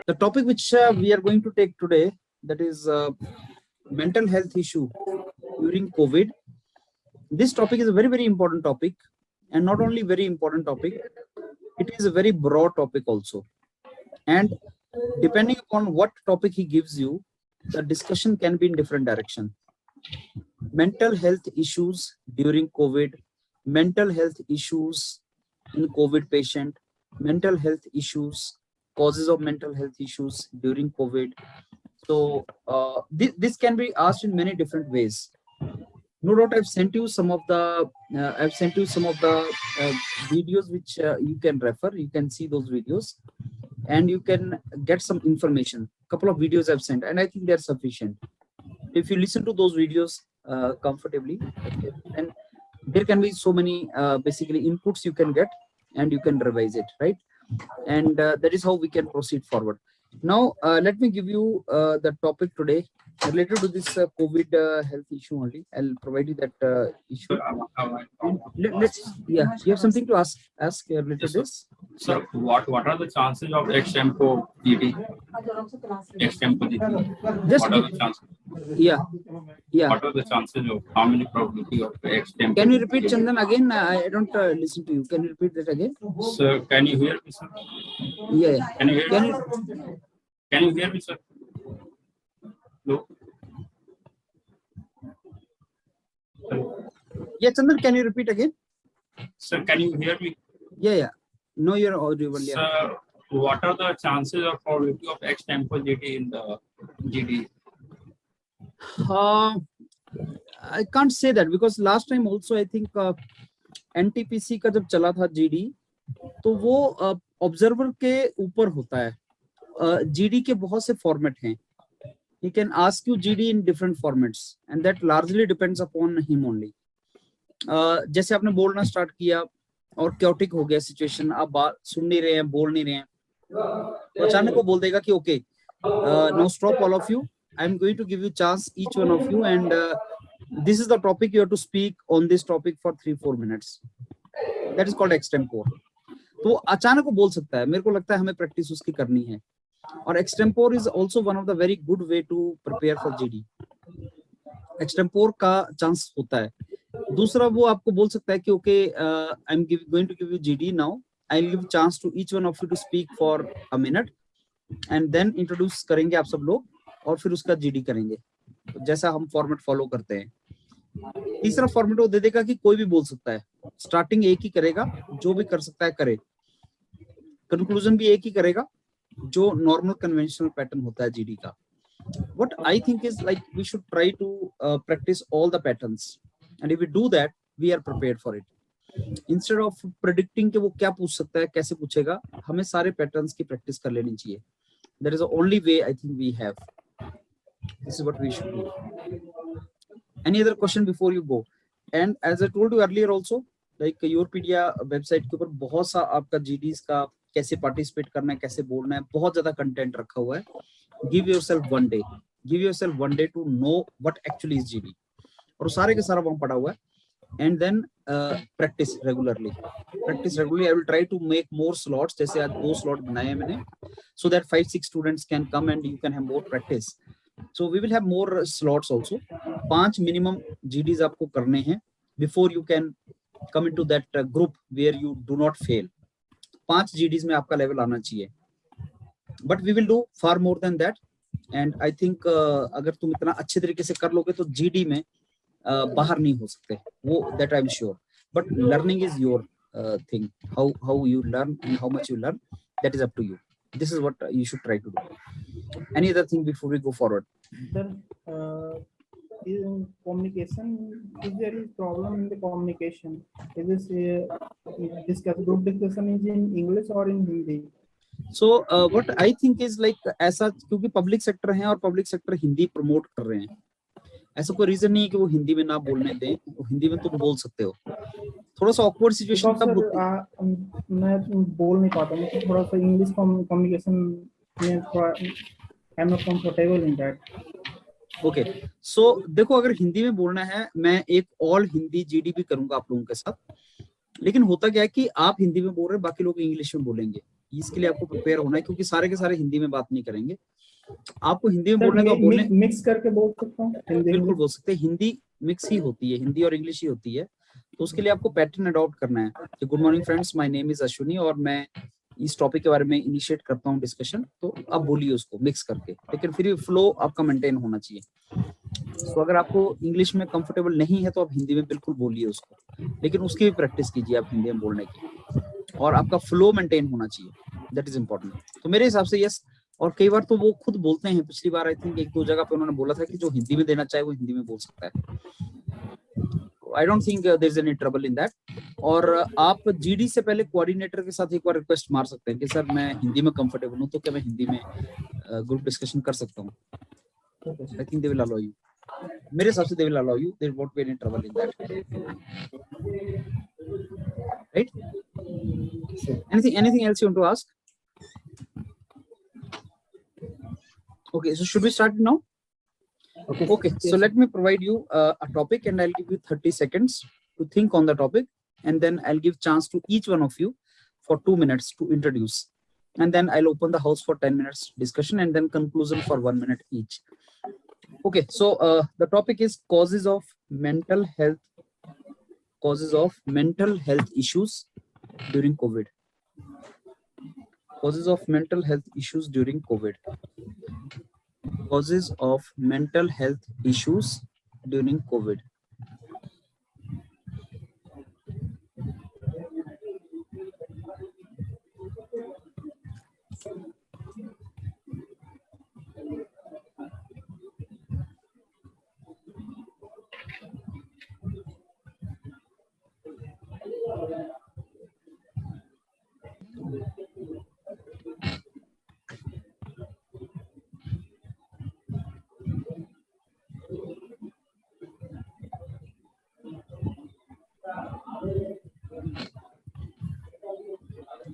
The topic which we are going to take today, that is mental health issue during COVID. This topic is a very, very important topic, and not only very important topic, it is a very broad topic also. And depending upon what topic he gives you, the discussion can be in different direction. Mental health issues during COVID, mental health issues in COVID patient, mental health issues, causes of mental health issues during COVID. So this can be asked in many different ways. No doubt, I've sent you some of the videos which you can refer. You can see those videos, and you can get some information. Couple of videos I've sent, and I think they're sufficient. If you listen to those videos comfortably, okay, then there can be so many basically inputs you can get, and you can revise it, right? And that is how we can proceed forward. Now, let me give you the topic today related to this COVID health issue only. I'll provide you that issue. Yeah, you have something to ask related to this? So, what are the chances of extempo GD? Extempo GD. Just what are the chances? Yeah. What are the chances of how many probability of extempo? Can you repeat, Chandan, again? I don't listen to you. Can you repeat that again? So, can you hear me, sir? Yeah. Can you hear me? Can you hear me, sir? No. Yeah, Chandan, can you repeat again? Sir, can you hear me? Yeah. No, you're audible. Yeah. Sir, what are the chances of probability of extempo GD in the GD? I can't say that because last time also I think NTPC का जब चला था GD, तो वो observer के ऊपर होता है. GD के बहुत से फॉर्मेट हैं. He can ask you GD in different formats, and that largely depends upon him only. जैसे आपने बोलना स्टार्ट किया और क्योटिक हो गया सिचुएशन, आप बात सुन नहीं रहे हैं, बोल नहीं रहे हैं, तो अचानक वो बोल देगा कि okay, now stop all of you. I'm going to give you chance, each one of you, and this is the topic you have to speak on this topic for 3-4 minutes. That is called extempore. तो अचानक वो बोल सकता है. मेरे को लगता है हमें प्रैक्टिस उसकी करनी है. और extempore is also one of the very good way to prepare for GD. extempore का चांस होता है. दूसरा वो आपको बोल सकता है कि okay, I'm going to give you GD now. I'll give chance to each one of you to speak for a minute, and then introduce करेंगे आप सब लोग, और फिर उसका GD करेंगे, जैसा हम फॉर्मेट फॉलो करते हैं. तीसरा फॉर्मेट वो दे देगा कि कोई भी बोल सकता है. स्टार्टिंग एक ही करेगा, जो भी कर सकता है करे. कंक्लूजन भी एक ही करेगा, जो नॉर्मल कन्वेंशनल पैटर्न होता है GD का. What I think is like we should try to practice all the patterns, and if we do that, we are prepared for it. Instead of predicting कि वो क्या पूछ सकता है, कैसे पूछेगा, हमें सारे पैटर्न्स की प्रैक्टिस कर लेनी चाहिए. That is the only way I think we have. This is what we should do. Any other question before you go? And as I told you earlier also, like Yourpedia website के ऊपर बहुत सा आपका GDs का कैसे participate करना है, कैसे बोलना है, बहुत ज्यादा कंटेंट रखा हुआ है. Give yourself one day. Give yourself one day to know what actually is GD. और सारे के सारा वहाँ पड़ा हुआ है. And then practice regularly. I will try to make more slots. जैसे आज 2 slot बनाए हैं मैंने, so that 5-6 students can come and you can have more practice. So we will have more slots also. 5 minimum GDs आपको करने हैं before you can come into that group where you do not fail. 5 GDs में आपका level आना चाहिए. But we will do far more than that. And I think अगर तुम इतना अच्छे तरीके से कर लोगे तो GD में बाहर नहीं हो सकते. वो that I'm sure. But learning is your thing. How you learn and how much you learn, that is up to you. This is what you should try to do. Any other thing before we go forward? Sir, in communication, is there is problem in the communication? Is this group discussion is in English or in Hindi? So what I think is like ऐसा, क्योंकि public sector है और public sector Hindi promote कर रहे हैं, ऐसा कोई reason नहीं है कि वो हिंदी में ना बोलने दें. हिंदी में तुम बोल सकते हो. थोड़ा सा ऑकवर्ड सिचुएशन तब होती है. मैं बोल नहीं पाता हूँ, थोड़ा सा इंग्लिश कम्युनिकेशन में थोड़ा I am not comfortable in that. Okay, so देखो, अगर हिंदी में बोलना है, मैं एक ऑल हिंदी GD भी करूंगा आप लोगों के साथ. लेकिन होता क्या है कि आप हिंदी में बोल रहे हैं, बाकी लोग इंग्लिश में बोलेंगे. इसके लिए आपको प्रिपेयर होना है, क्योंकि सारे के सारे हिंदी में बात नहीं करेंगे। आपको हिंदी में सर बोलने का बोलने मिक्स करके बोल सकता हूँ हिंदी बिल्कुल इंग्लिश? बोल सकते हैं। हिंदी मिक्स ही होती है, हिंदी और इंग्लिश ही होती है। तो उसके लिए आपको पैटर्न अडॉप्ट करना है कि good morning friends, my name is Ashwini और मैं इस टॉपिक के बारे में इनिशिएट करता हूँ डिस्कशन। तो आप बोलिए उसको मिक्स करके, लेकिन फिर फ्लो आपका मेंटेन होना चाहिए। तो अगर आपको इंग्लिश में कंफर्टेबल नहीं है तो आप हिंदी में बिल्कुल बोलिए उसको, लेकिन उसकी भी प्रैक्टिस कीजिए आप हिंदी में बोलने की, और आपका फ्लो मेंटेन होना चाहिए, दैट इज इंपॉर्टेंट। तो मेरे हिसाब से यस। और कई बार तो वो खुद बोलते हैं, पिछली बार आई थिंक 1-2 जगह पे उन्होंने बोला था कि जो हिंदी में देना चाहे वो हिंदी में बोल सकता है। I don't think there is any trouble in that. और आप जीडी से पहले कोऑर्डिनेटर के साथ एक बार रिक्वेस्ट मार सकते हैं कि सर मैं हिंदी में कंफर्टेबल हूँ, तो क्या मैं हिंदी में ग्रुप डिस्कशन कर सकता हूँ। I think they will allow you, मेरे हिसाब से they will allow you, there won't be any trouble in that, right? Anything else you want to ask? Okay, so should we start now? Okay, so let me provide you a topic and I'll give you 30 seconds to think on the topic, and then I'll give chance to each one of you for 2 minutes to introduce, and then I'll open the house for 10 minutes discussion and then conclusion for 1 minute each. Okay, so the topic is causes of mental health issues during COVID. Causes of mental health issues during COVID. Causes of mental health issues during COVID.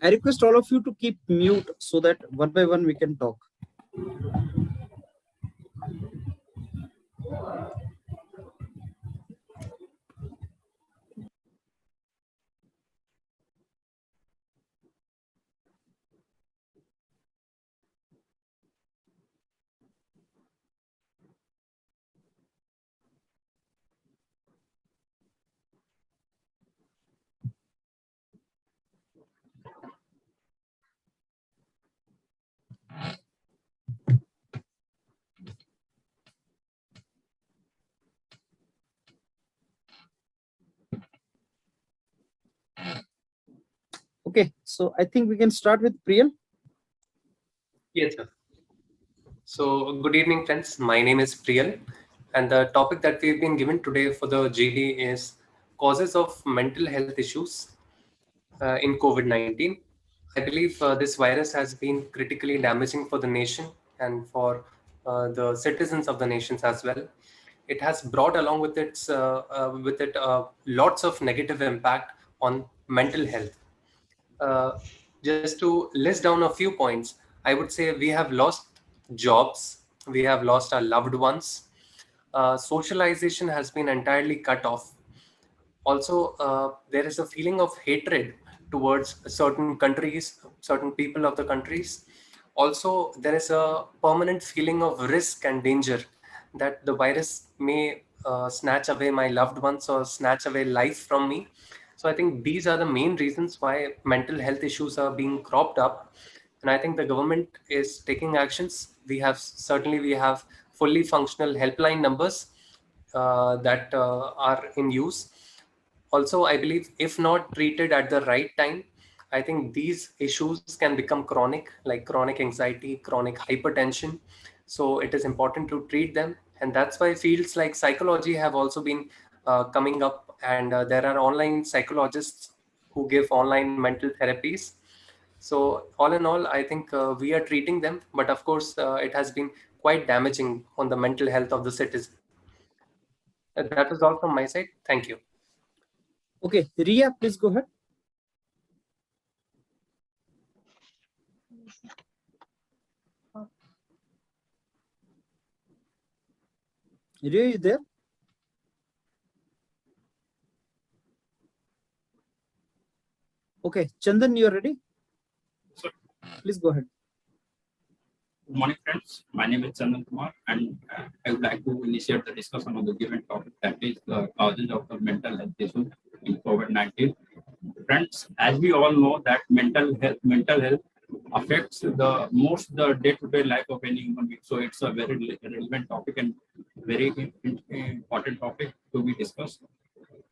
I request all of you to keep mute so that one by one we can talk. Okay, so I think we can start with Priyal. Yes, sir. So, good evening, friends. My name is Priyal, and the topic that we've been given today for the GD is causes of mental health issues in COVID-19. I believe this virus has been critically damaging for the nation and for the citizens of the nations as well. It has brought along with it lots of negative impact on mental health. Uh, just to list down a few points, I would say we have lost jobs, we have lost our loved ones, socialization has been entirely cut off. Also, there is a feeling of hatred towards certain countries, certain people of the countries. Also, there is a permanent feeling of risk and danger that the virus may snatch away my loved ones or snatch away life from me. So I think these are the main reasons why mental health issues are being cropped up. And I think the government is taking actions. We have fully functional helpline numbers that are in use. Also, I believe if not treated at the right time, I think these issues can become chronic, like chronic anxiety, chronic hypertension. So it is important to treat them. And that's why fields like psychology have also been coming up. And there are online psychologists who give online mental therapies. So all in all, I think we are treating them. But of course, it has been quite damaging on the mental health of the citizen. That was all from my side. Thank you. Okay, Riya, please go ahead. Riya, you there? Okay, Chandan, you are ready? Sir. Please go ahead. Good morning, friends. My name is Chandan Kumar, and I would like to initiate the discussion on the given topic, that is the causes of the mental health issue in COVID-19. Friends, as we all know that mental health affects the day-to-day life of any human being. So it's a very relevant topic and very important topic to be discussed.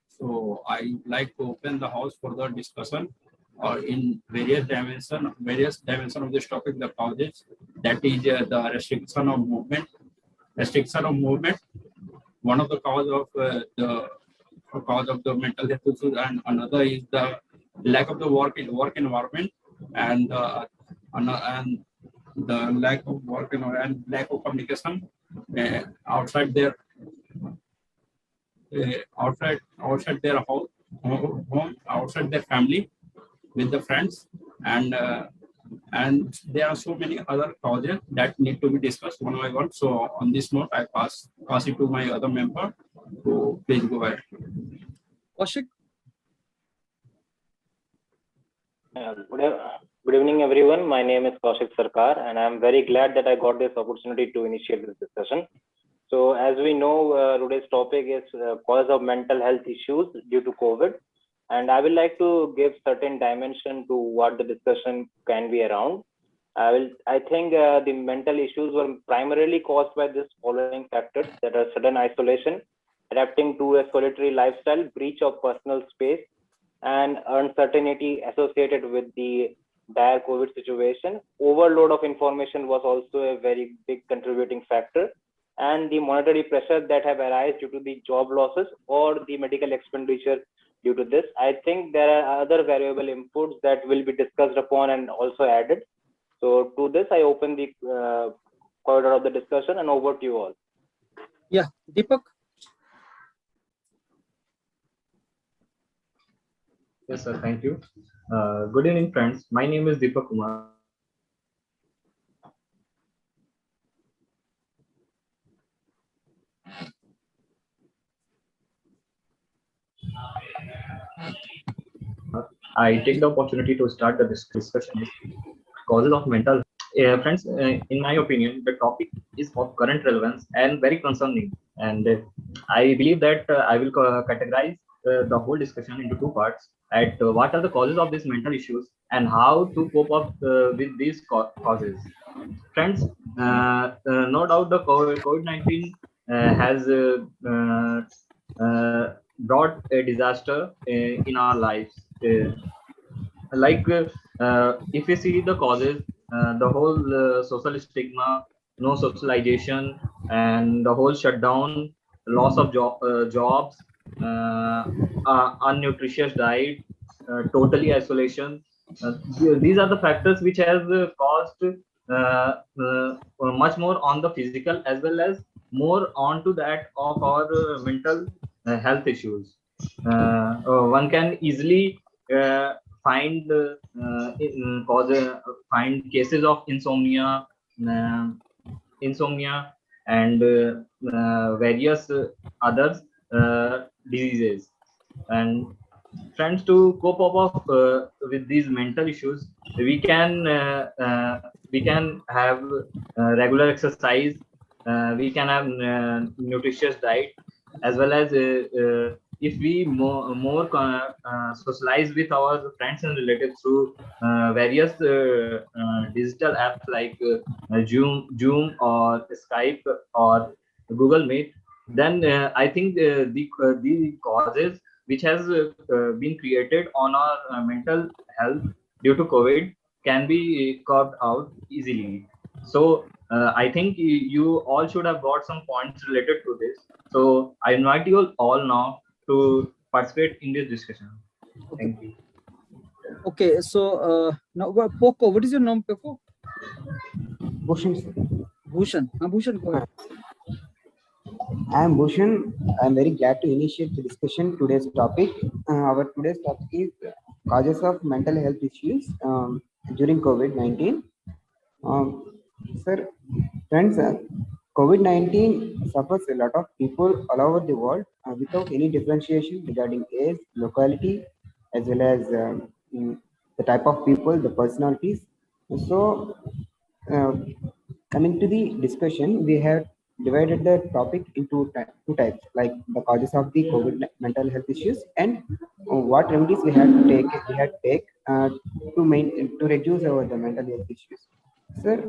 So I would like to open the house for the discussion in various dimensions of this topic, the causes, that is the restriction of movement. One of the cause of the mental health issues, and another is the lack of the work environment, and and the lack of work and lack of communication outside their outside their home, outside their family, with the friends, and there are so many other causes that need to be discussed one by one. So on this note, I pass it to my other member. So please go ahead. Kaushik. Good evening, everyone. My name is Kaushik Sarkar, and I'm very glad that I got this opportunity to initiate this discussion. So, as we know, today's topic is cause of mental health issues due to COVID, and I would like to give certain dimension to what the discussion can be around. I think the mental issues were primarily caused by this following factors, that are sudden isolation, adapting to a solitary lifestyle, breach of personal space, and uncertainty associated with the dire COVID situation. Overload of information was also a very big contributing factor, and the monetary pressure that have arisen due to the job losses or the medical expenditure due to this. I think there are other variable inputs that will be discussed upon and also added. So to this, I open the corridor of the discussion, and over to you all. Yeah, Deepak. Yes, sir. Thank you. Good evening, friends. My name is Deepak Kumar. I take the opportunity to start the discussion. Causes of mental. Friends, in my opinion, the topic is of current relevance and very concerning. And I believe that I will categorize the whole discussion into two parts. At what are the causes of these mental issues and how to cope up with these causes. Friends, no doubt the COVID-19 has brought a disaster in our lives. If we see the causes, the whole social stigma, no socialization, and the whole shutdown, loss of jobs, unnutritious diet, totally isolation. These are the factors which has caused much more on the physical as well as more onto that of our mental health issues. One can easily find find cases of insomnia and various others diseases. And friends, to cope up with these mental issues, we can have regular exercise, we can have nutritious diet, as well as if we more socialize with our friends and relatives through various digital apps like Zoom or Skype or Google Meet, then I think the causes which has been created on our mental health due to COVID can be carved out easily. So I think you all should have got some points related to this. So I invite you all now to participate in this discussion. Thank you. Okay, so now Poco, what is your name, Poco? Bhushan. Bhushan. Bhushan, go ahead. I am Bhushan. I am very glad to initiate the discussion today's topic. Our today's topic is causes of mental health issues during COVID-19. Sir, friends, COVID-19 suffers a lot of people all over the world without any differentiation regarding age, locality, as well as the type of people, the personalities. So, uh, coming to the discussion, we have divided the topic into two types, like the causes of the COVID mental health issues and what remedies we had to take. To reduce our the mental health issues. Sir,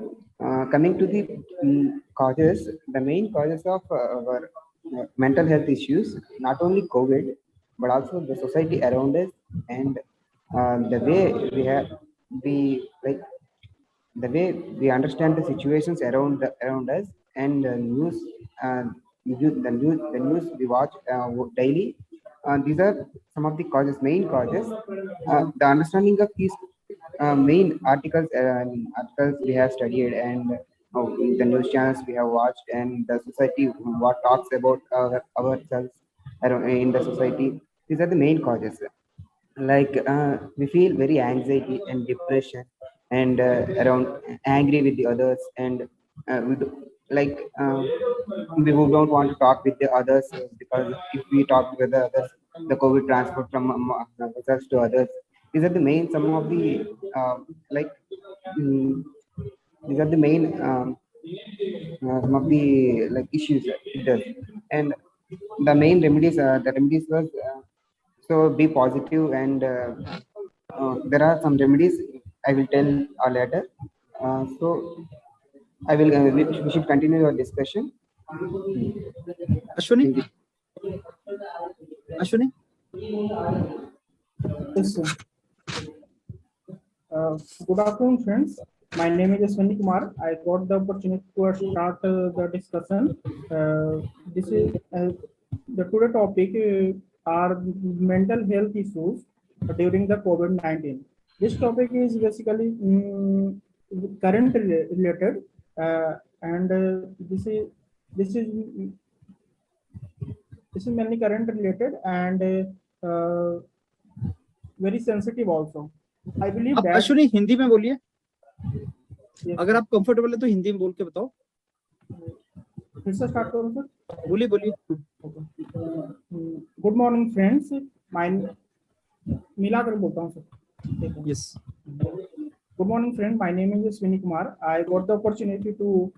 coming to the causes, the main causes of our mental health issues, not only COVID, but also the society around us and the way we like the way we understand the situations around us and the news we watch daily. These are some of the main causes. The understanding of these main articles we have studied and the news channels we have watched and the society what talks about ourselves in the society. These are the main causes. Like we feel very anxiety and depression and around angry with the others and we do, like we who don't want to talk with the others because if we talk with the others the COVID transfer from ourselves to others. These are the main some of the like mm, these are the main some of the like issues it does. And the remedies was so be positive and there are some remedies I will tell later. So I will we should continue our discussion. Ashwini, Ashwini. Yes, sir. Good afternoon, friends. My name is Ashwini Kumar. I got the opportunity to start the discussion. This is the today topic are mental health issues during the COVID-19. This topic is basically current related, and this is this is mainly current related and very sensitive also. I believe आप that Ashwini Hindi में बोलिए, Yes, अगर आप comfortable है तो हिंदी में बोल के बताओ। फिर से स्टार्ट करूं सर? बोलिए बोलिए। गुड मॉर्निंग फ्रेंड्स, मिला कर बोलता हूँ sir. Yes. Good morning, friend. My name is Ashwini Kumar. I got the opportunity to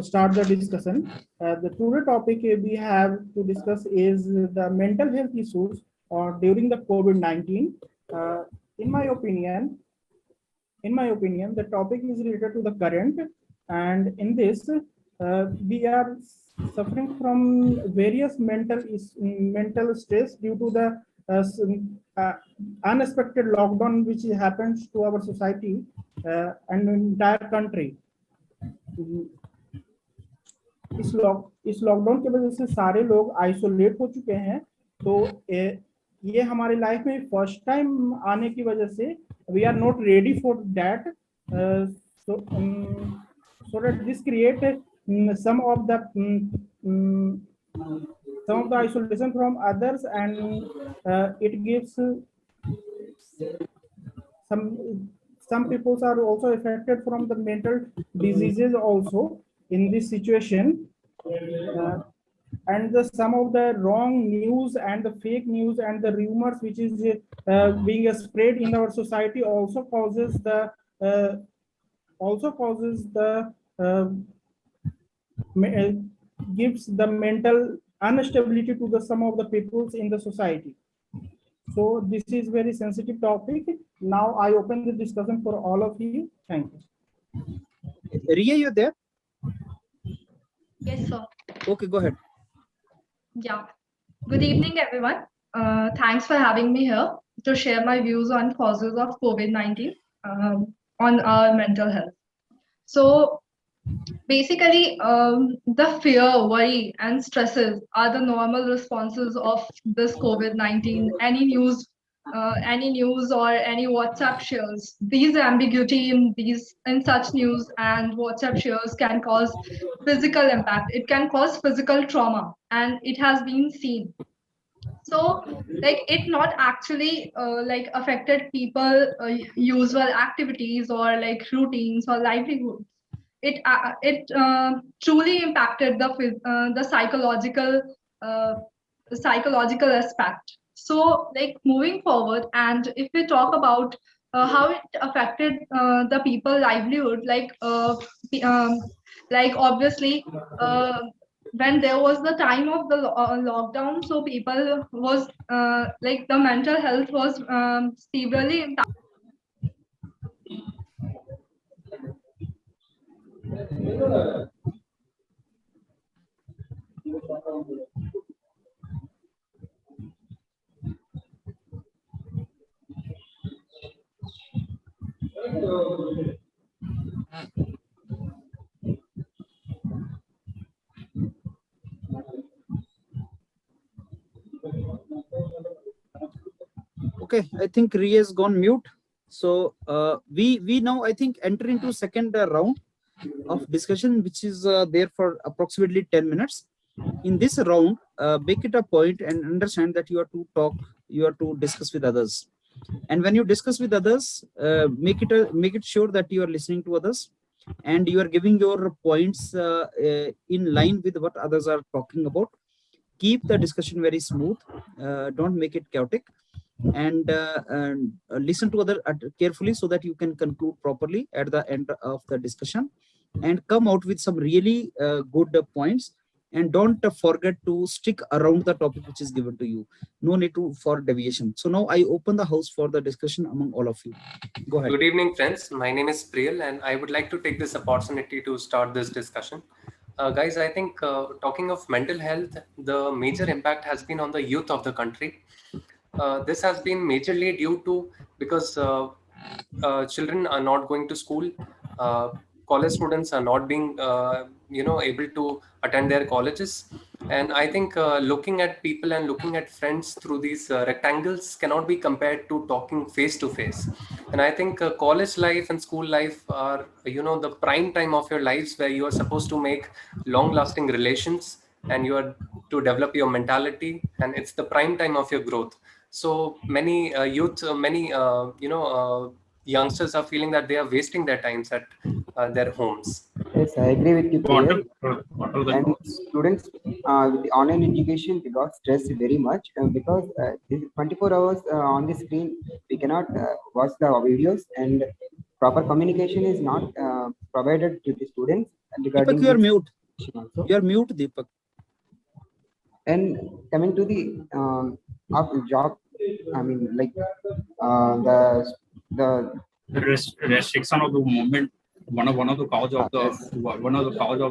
start the discussion. The today topic we have to discuss is the mental health issues during the COVID-19. In my opinion, the topic is related to the current, and in this, we are suffering from various mental stress due to the unexpected lockdown which happens to our society and entire country. इस lockdown की वजह से सारे लोग isolate हो चुके हैं, तो ये हमारे लाइफ में फर्स्ट टाइम आने की वजह से we are not ready for that, so that this create some of the isolation from others, and it gives some people are also affected from the mental diseases also in this situation, and some of the wrong news and the fake news and the rumors which is being spread in our society also causes the gives the mental instability to the some of the peoples in the society. So this is very sensitive topic. Now I open the discussion for all of you. Thank you. Riya, you're there? Yes, sir. Okay, go ahead. Yeah. Good evening, everyone. Thanks for having me here to share my views on causes of COVID-19 on our mental health. So basically, the fear, worry, and stresses are the normal responses of this COVID-19. Any news or any WhatsApp shares, these ambiguity in such news and WhatsApp shares can cause physical impact. It can cause physical trauma, and it has been seen. So like it not actually like affected people usual activities or like routines or livelihoods. It truly impacted the psychological aspect. So like moving forward, and if we talk about how it affected the people livelihood, like obviously when there was the time of the lockdown, so people was like the mental health was severely impacted. Okay, I think Riya has gone mute. So we now I think enter into second round of discussion, which is there for approximately 10 minutes. In this round, make it a point and understand that you are to talk, you are to discuss with others. And when you discuss with others, make it sure that you are listening to others and you are giving your points in line with what others are talking about. Keep the discussion very smooth. Don't make it chaotic. And listen to other carefully so that you can conclude properly at the end of the discussion and come out with some really good points. And don't forget to stick around the topic which is given to you. No need for deviation. So now I open the house for the discussion among all of you. Go ahead. Good evening, friends. My name is Priyal, and I would like to take this opportunity to start this discussion. Guys, I think talking of mental health, the major impact has been on the youth of the country. This has been majorly due to because children are not going to school, college students are not being able to attend their colleges, and I think looking at people and looking at friends through these rectangles cannot be compared to talking face to face. And I think college life and school life are the prime time of your lives where you are supposed to make long lasting relations and you are to develop your mentality, and it's the prime time of your growth. So many youngsters are feeling that they are wasting their times at their homes. Yes, I agree with you, Priyal. What are the And thoughts? students with the online education, they got stressed very much because this 24 hours on the screen, we cannot watch the videos, and proper communication is not provided to the students regarding Deepak, you are this mute. also. You are mute, Deepak. And coming to the of job, I mean, like the Restriction of the movement, one of the cause of the Yes. one of the cause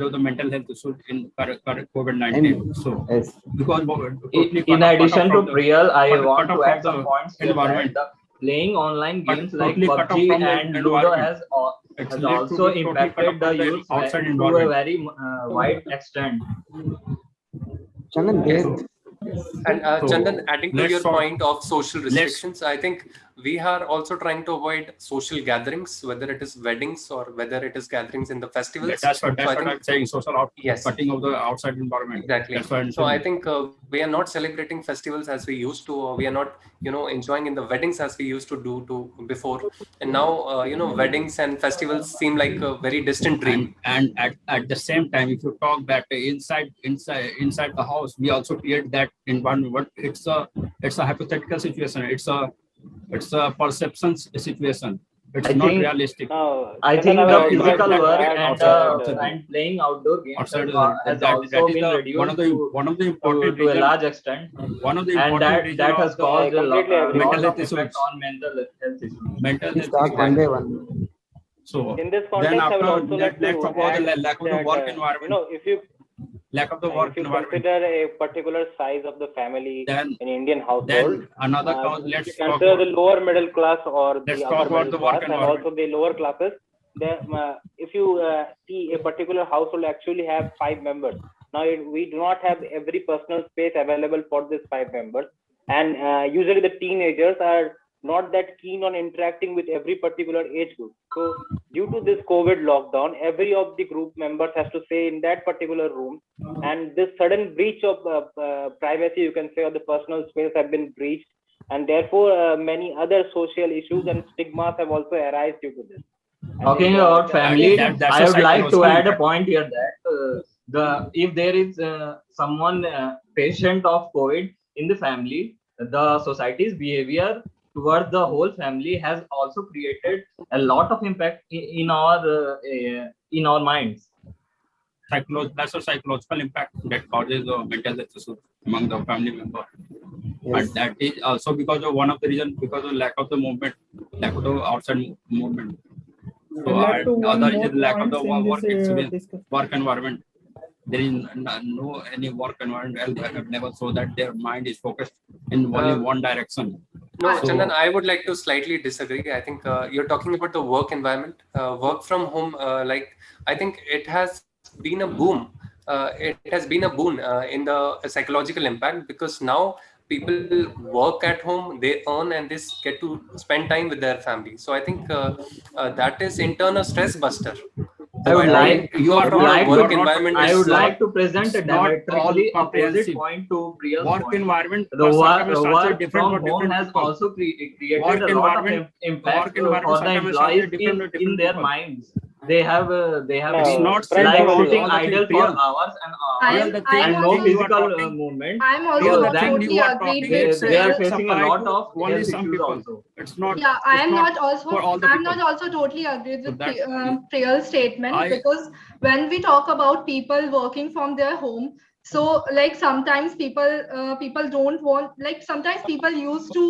of the mental health issue in current COVID-19. So yes, because totally In addition to Priyal, I cut want off to add from some the points here that environment. the playing online games like Totally cut off PUBG from the and Ludo environment. has It's led to also be totally cut impacted off the from youth outside to a environment. very wide extent. Chandan, there. And So, Chandan, adding to let's your talk- point of social restrictions, I think we are also trying to avoid social gatherings, whether it is weddings or whether it is gatherings in the festivals. That's what I think- I'm saying. Social Yes. cutting of the outside environment. Exactly. That's what I'm So I saying. think we are not celebrating festivals as we used to, or we are not, enjoying in the weddings as we used to do before. And now, weddings and festivals seem like a very distant dream. And at the same time, if you talk that inside the house, we also create that environment. But it's a hypothetical situation. It's a perception situation. It's I not think- realistic. I think the physical work and outside. playing outdoor games Outside has that also is been the reduced one of the important to a reason, large extent, one of the and important reason that of has the caused a lot mental health of issues. effect on mental health issues. mental Please health talk issues. one by one. So In this then context, I would after also like let's to talk about the add lack of the that, work environment. if you Lack of the work if you environment. consider a particular size of the family Then in Indian household, then another cause. if Let's you talk consider about the lower middle class or Let's the talk upper about middle the work class, and environment. also the lower classes, if you see a particular household actually have 5 members. Now we do not have every personal space available for these 5 members, and usually the teenagers are not that keen on interacting with every particular age group. So due to this COVID lockdown, every of the group members has to stay in that particular room, and this sudden breach of privacy, you can say, or the personal space have been breached, and therefore many other social issues and stigmas have also arisen due to this. And Talking it, about family, that's I a would like to psychological add a impact. point here that if there is someone patient of COVID in the family, the society's behavior towards the whole family has also created a lot of impact in our minds. That's a psychological impact that causes mental health issues among the family member. Yes. And that is also because of one of the reasons, because of lack of the movement, lack of the outside movement. So I'd like to one other more is lack of points the in work this experience, discussion. work environment. There is no any work environment level, so that their mind is focused in only one direction. No, So- Chandan, I would like to slightly disagree. I think you're talking about the work environment, work from home. I think it has been a boom. It has been a boon in the psychological impact, because now people work at home, they earn, and they get to spend time with their family. So I think that is in turn a stress buster. I would like you are from not, a you work are not- environment. I is, would like to present a it's not all diametrically opposite comprehensive. point to Priya's work point. environment. The circumstances are work different from for home different has people. also created Work a lot of environment- impact work environment for the circumstances are employees different for in different their people. minds. They have It's No, not friend, like I will- sitting all the idle thing, for Priya. hours and I'm- hours The thing- and I'm no also- physical you are talking- movement. I'm also Because not then totally you are agreed talking, with it's they are Priya. facing a supply lot to of only health some issues people. also. It's not. Yeah, I it's am not also for all the I'm people. not also totally agreed So with that- Priyal's statement, I- because when we talk about people working from their home, so like sometimes people don't want, like sometimes people used to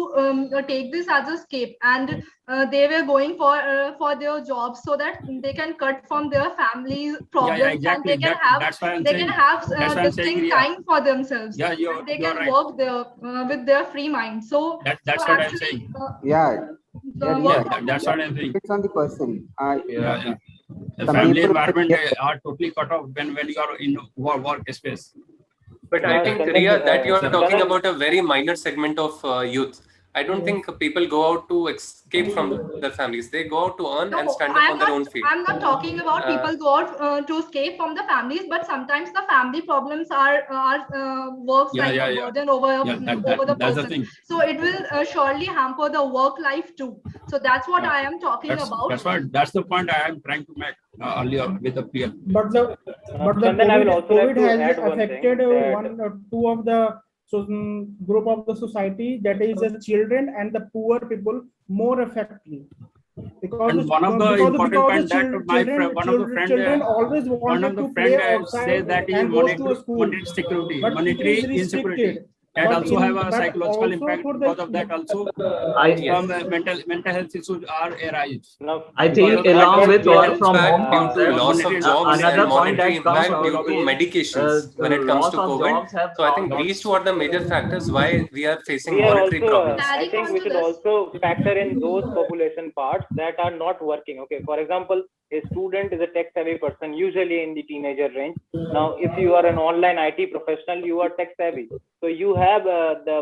take this as a escape, and they were going for their jobs so that they can cut from their family's problems, Yeah, exactly. and they can have That's why I'm they saying. can have That's why I'm saying, distinct Riya. time for themselves. Yeah, they you're can right. work there with their free mind. So That's so what I'm actually, saying. Yeah, the Yeah, work Yeah, that's what I'm saying. it's on the person. Yeah. The Some family people- environment are totally cut off when you are in work space. But I think, Chandan, Riya, that you are Chandan- talking about a very minor segment of youth. I don't think people go out to escape from their families. They go out to earn and stand up on their own feet. I'm not talking about people go out to escape from the families, but sometimes the family problems are works Yeah, like yeah, a yeah. burden over Yeah, over the that's the person. thing. So it will surely hamper the work life too. So that's what I am talking about. That's the point I am trying to make earlier with the peer. But the Chandan, I will also like COVID to has add one thing, affected that- one or two of the group of the society, that is the children and the poor people, more effectively. Because And one of the important point that my friend, one of the children friend, always one wanted of the to play friend outside says that is and goes to a school. monetary security, But it monetary is insecurity. restricted. That But also in- have a but psychological also impact for the- because of that also. I From mental health issues are arise. Now, I think along with work from home Due to concept, loss of jobs another and point monetary that comes impact due out to is, medications when it comes loss to of COVID. jobs have So I think not- these two are the major factors why we are facing we are monetary also, problems. I Adding think on we to should this. also factor in those population parts that are not working. Okay, for example, a student is a tech-savvy person, usually in the teenager range. Now, if you are an online IT professional, you are tech-savvy. So you have the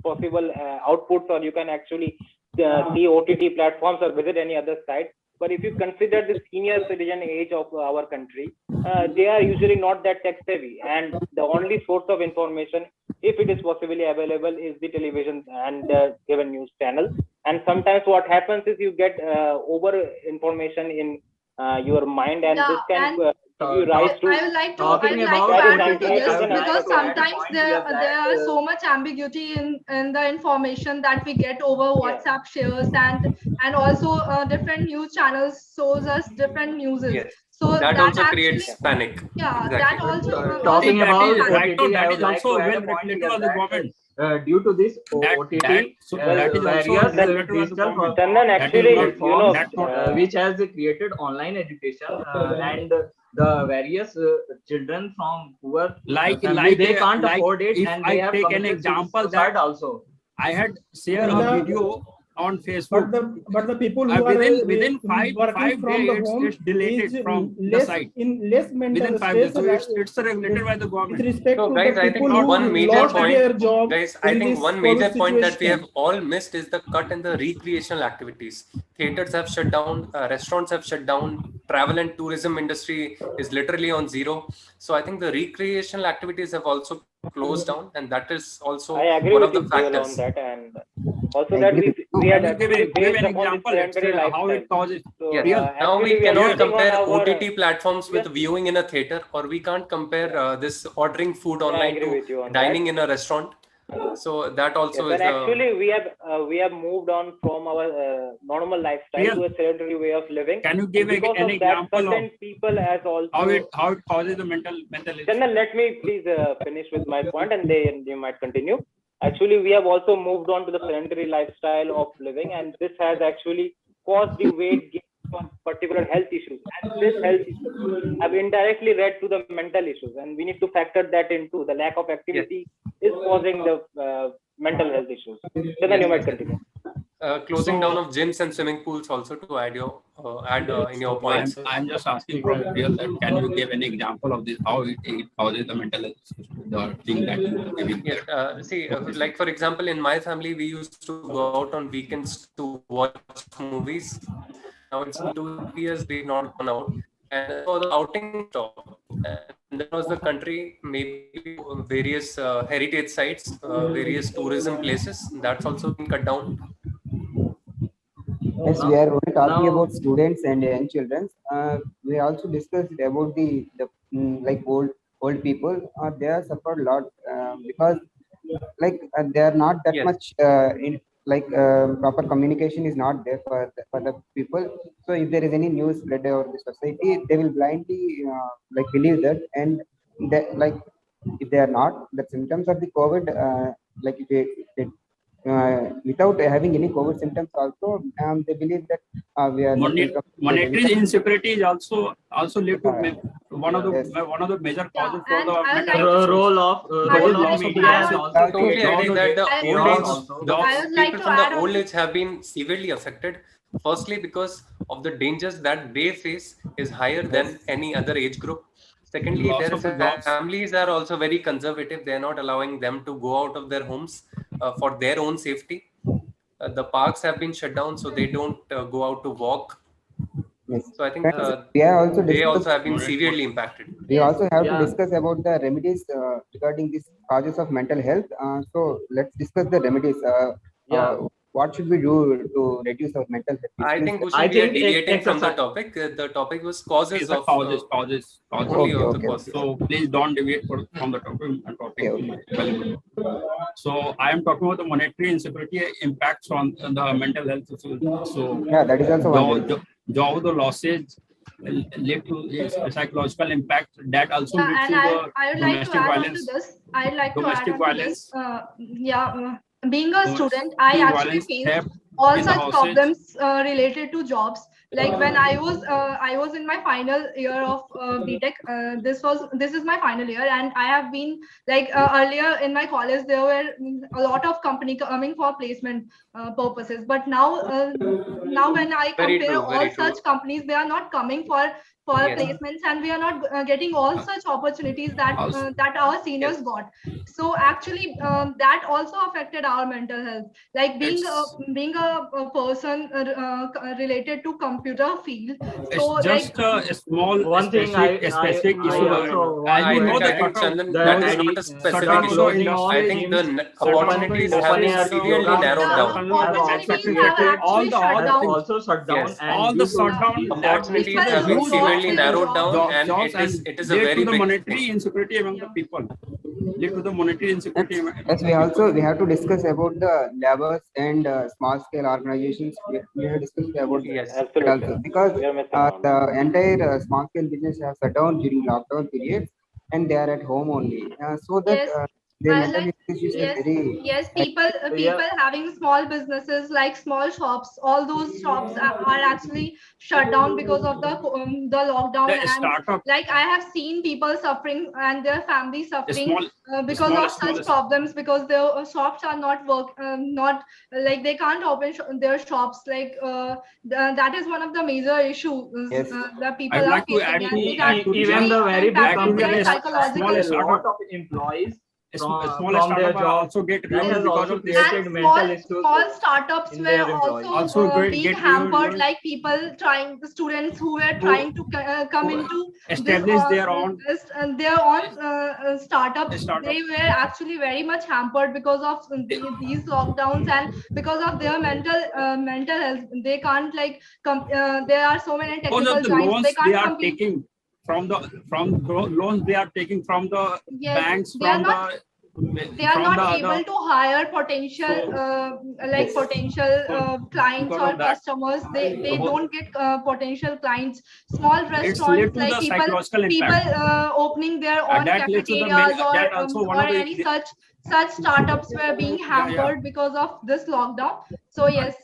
possible outputs, or you can actually see OTT platforms or visit any other site. But if you consider the senior citizen age of our country, they are usually not that tech-savvy. And the only source of information, if it is possibly available, is the television and given news channel. And sometimes what happens is you get over information in your mind, and Yeah, this can and give you rise to. I would like to Talking add about on to OTT, this, I would like because to add a sometimes point there here that, there are so much ambiguity in the information that we get over WhatsApp shares, and also different news channels shows us different news. Yes. So That also actually, creates panic. yeah, Exactly. that also Talking That about is right now, OTT, I that would is like also to add well a point regulated here by the that, government. due to this That- OTT, that- so that is also various regulated by the digital government. Chandan, That is actually, not- you know, that's not- which has created online education and the various children from poor family, they can't afford it, if and I they have take an committed example suicide that also. I had shared a video on Facebook. But the people who within are five working from the days, home it's deleted is from the less site. in less mental Within 5 days, stress. so it's regulated by the With government. respect So to guys, the I people think who one major lost point, their job guys, I in think this one major COVID point that we situation. have all missed is the cut in the recreational activities. Theaters have shut down, restaurants have shut down, travel and tourism industry is literally on zero. So I think the recreational activities have also closed down, and that is also I agree one with of the you, Priyal, on factors. that, and also I that agree we had Give actually an based upon example, this let's sedentary say how it lifestyle. causes. So, Yes. Real. Now we actually, are cannot working on compare our- OTT platforms with Yes. viewing in a theater, or we can't compare this ordering food I online agree with you to on dining that. in a restaurant. So that also Yes, is and actually we have moved on from our normal lifestyle Real. to a sedentary way of living. Can you give And because an of that, example of certain people as also. how it causes the mental issue? Chandan, let me please finish with my point, and they might continue. Actually, we have also moved on to the sedentary lifestyle of living, and this has actually caused the weight gain for particular health issues. And this health issues have indirectly led to the mental issues, and we need to factor that into the lack of activity is causing the mental health issues. Chandan, you might continue. closing So- down of gyms and swimming pools also to add in your points. I'm just asking from Real that can you give an example of this, how it causes the mental health issues, the thing that you are giving Yes, there. like for example, in my family, we used to go out on weekends to watch movies. Now it's been 2 years we've not gone out, and for the outing stop, and that was the country, maybe various heritage sites, various tourism places. That's also been cut down. Yes, we are only talking Now- about students and young children. We also discussed about the like old people. They are suffered a lot because like they are not that Yes. much in like proper communication is not there for the people. So if there is any news spread over the society, they will blindly like believe that, and they, like if they are not the symptoms of the COVID, like if they without having any COVID symptoms also, they believe that we are suffering from Monetary insecurity is also led to one of the Yes. one of the major causes Yeah, for the and I would mental like issues. Role of loss of media has jobs. also Totally played agree that the I- old age, also. the I would like people to from the add on old to- age have been severely affected. Firstly, because of the dangers that they face is higher than any other age group. Secondly, Loss their of the jobs. families are also very conservative. They are not allowing them to go out of their homes for their own safety. The parks have been shut down, so they don't go out to walk. Yes. So I think Friends, we have also they also discussed. have been severely impacted. We also have to Yeah. discuss about the remedies regarding these causes of mental health. So let's discuss the remedies. Yeah. What should we do to reduce our mental health I issues? think, Bhushan, I we are think deviating from the exercise- topic. The topic was causes It's the of causes. only Okay, of the okay, causes. So please don't deviate from the topic. Okay, So I am talking about the monetary insecurity impacts on the mental health issues. So Yeah, that is also one. job the losses lead to a psychological impact that also Yeah, leads and to the I would like to domestic add on to violence. this. I'd like to add Domestic on to this. violence. Being a student, I actually Violence, faced theft all in the such houses. problems related to jobs. Like when I was in my final year of BTech. This is my final year, and I have been like earlier in my college there were a lot of company coming for placement purposes. But now when I Very compare true, all very true. such companies, they are not coming for Yes. placements, and we are not getting all such opportunities that Also- that our seniors Yes. got. So actually that also affected our mental health, like being a person related to computer field. So It's just a small One thing specific I issue. also want As we to know add that I think, Chandan, the that is very, not a specific certain issue. closing all I the think the gyms, opportunities have been companies severely are- narrowed the down. opportunities have all actually the shut down. also shut down, Yes. and all the due to shutdown these Opportunities People have been lose severely jobs, narrowed down, jobs, and jobs it is a lead very to the big monetary thing. insecurity among the people. Lead to the monetary insecurity. Yes, we have to discuss about the labors and small scale organizations. We have discussed about Yes. that Absolutely. also because We are missing out. the entire small scale business have shut down during lockdown periods, and they are at home only. So that Yes. their I mental like health issues are yes, very yes. People Yeah. having small businesses like small shops. All those shops are actually shut down because of the lockdown. The And startup, like I have seen people suffering and their families suffering small, because of such smallest. problems, because their shops are not like they can't open their shops. Like that is one of the major issues Yes. that people I'd are like to facing, add and to- it add to actually Even the very big impacting companies their a have psychological. a small lot of employees A from small their startup job. also get That ruined has because also of this. created And mental issues small startups in were their employees. Also being get hampered, ruined. like the students who were trying to come into Establish their own startups. startup. They were actually very much hampered because of these lockdowns, and because of their mental health. They can't there are so many Because technical of the giants. loans They they can't are compete. taking from loans they are taking from the Yes, banks, they are from not. the they are from not the able other- to hire potential Yes. potential clients because or of that, customers. They suppose- don't get potential clients. Small it's restaurants, led to like the people psychological impact. opening their own That leads to the cafeterias that also one or of the any such startups were being hampered because of this lockdown. So yes,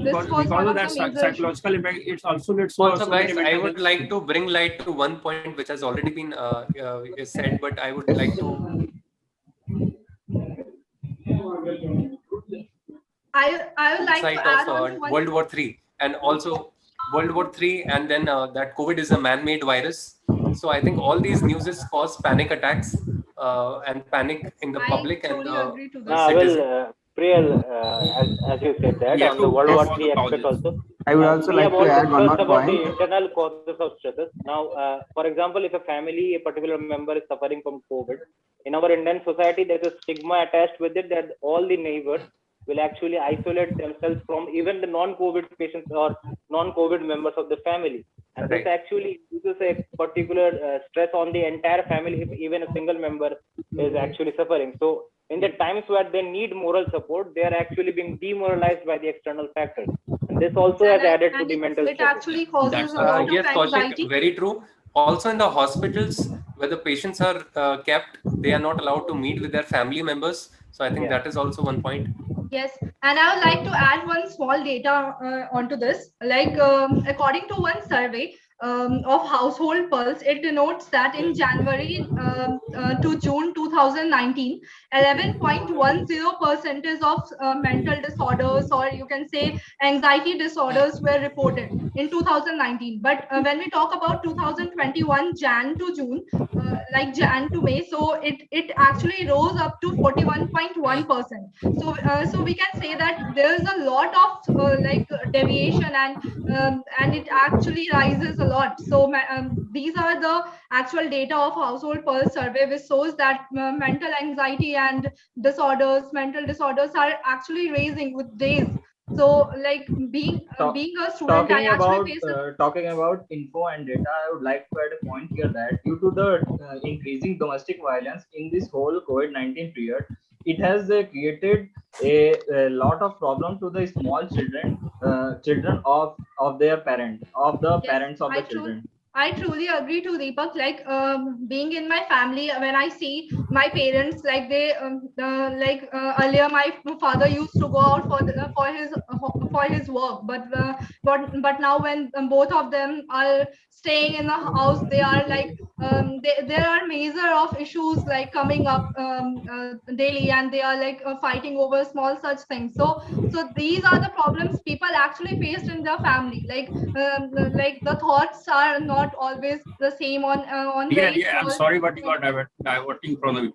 this was because one of of that the major issues. psychological impact. It's also leads to Also, so many guys, I mental would health like issues. to bring light to one point which has already been said, but I would like to. I would like Site to add of on to one. World War III, and also World War III, and then that COVID is a man-made virus. So I think all these news cause panic attacks and panic in the I public and truly agree to No, this. I will, citizen. Priyal, as you said that We have on the to World talk War about III the aspect causes. also. I would also We like have to all add one more discussed about the point. internal causes of stresses. Now, for example, if a family, a particular member is suffering from COVID, in our Indian society, there's a stigma attached with it that all the neighbors will actually isolate themselves from even the non-COVID patients or non-COVID members of the family. And this Right. actually uses a particular stress on the entire family if even a single member is actually suffering. So in the times where they need moral support, they are actually being demoralized by the external factors. And this also has added to the mental it stress. actually causes That's a lot Yes, of anxiety. Kaushik, very true. Also in the hospitals where the patients are kept, they are not allowed to meet with their family members. So I think Yeah. that is also one point. Yes, and I would like to add one small data onto this. Like according to one survey of Household Pulse, it denotes that in January to June 2019, 11.10% of mental disorders, or you can say anxiety disorders, were reported in 2019. But when we talk about 2021 Jan to June, like Jan to May, so it actually rose up to 41.1%. So we can say that there is a lot of deviation, and it actually rises a lot. So these are the actual data of Household Pulse survey, which shows that mental anxiety and mental disorders are actually raising with days. So like being a student, I actually face Talking about info and data, I would like to add a point here that due to the increasing domestic violence in this whole COVID-19 period, it has created a lot of problem to the small children, children of their parents, of the parents of the children. I truly agree to Deepak. Like being in my family, when I see my parents, like they earlier, my father used to go out for his work, but now when both of them are staying in the house, they are like there are major of issues like coming up daily, and they are like fighting over small such things. So these are the problems people actually faced in their family. Like the thoughts are not always the same on very Yeah, I'm small. sorry, but you got diverting from the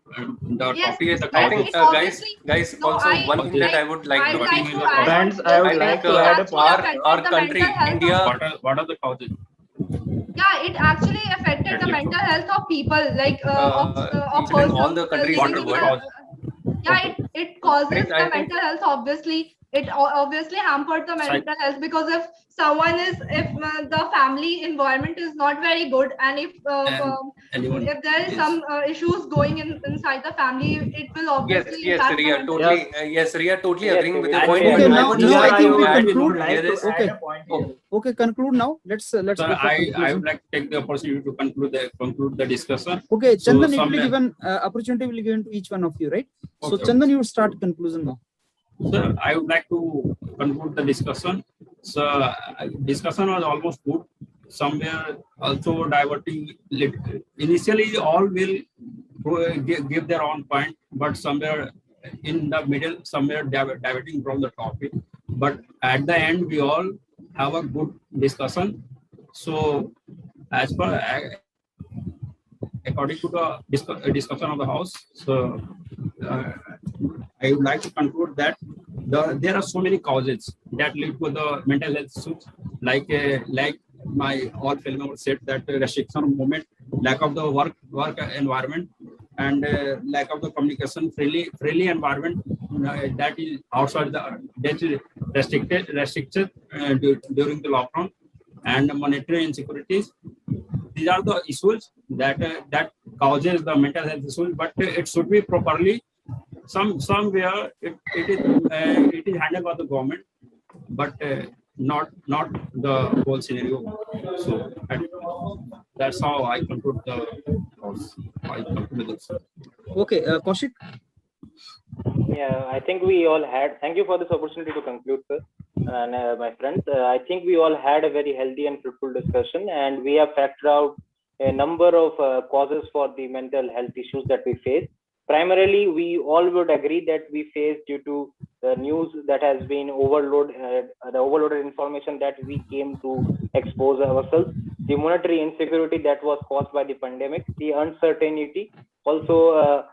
Yes, topic is the I causes. think, it's obviously- guys, No, also one thing that I would like I to would like to continue. add Friends, on to I this, would that like to it add a actually point. affected our the country, mental health of- India. What are the causes? Yeah, it actually affected the mental health of people, like of Considering all persons the countries What living are in the the causes? yeah, it causes I the think- mental health. Obviously, it obviously hampered the mental health, because if the family environment is not very good, and if Anyone if there is some issues going inside the family, it will obviously Yes, impact the Ria, mental totally. health. Yes, Ria, totally Yes, agreeing with we your can point. say Okay, that. now I would just I like think to we add conclude. here is Okay. Add a point here. Okay, conclude now. Let's Sir, go for I conclusion. would like to take the opportunity to conclude the discussion. Okay, So Chandan, it will some- be given opportunity will be given to each one of you, right? So Okay. Chandan, you start conclusion now. Sir, I would like to conclude the discussion. So, discussion was almost good. Somewhere also diverting. Initially, all will give their own point, but somewhere in the middle, somewhere diverting from the topic. But at the end, we all have a good discussion. So, as per according to the discussion of the house, so I would like to conclude that there are so many causes that lead to the mental health issues, like my all fellow members said, that restriction of movement, lack of the work environment, and lack of the communication friendly environment that is outside that is restricted during the lockdown, and monetary insecurities. These are the issues that causes the mental health issues, but it should be properly somewhere it is handled by the government, but not the whole scenario. So that's how I conclude this. Okay, Kaushik. Yeah, I think we all had, thank you for this opportunity to conclude, sir. And my friends, I think we all had a very healthy and fruitful discussion, and we have factored out a number of causes for the mental health issues that we face. Primarily, we all would agree that we face due to the news that has been the overloaded information that we came to expose ourselves, the monetary insecurity that was caused by the pandemic, the uncertainty. Also,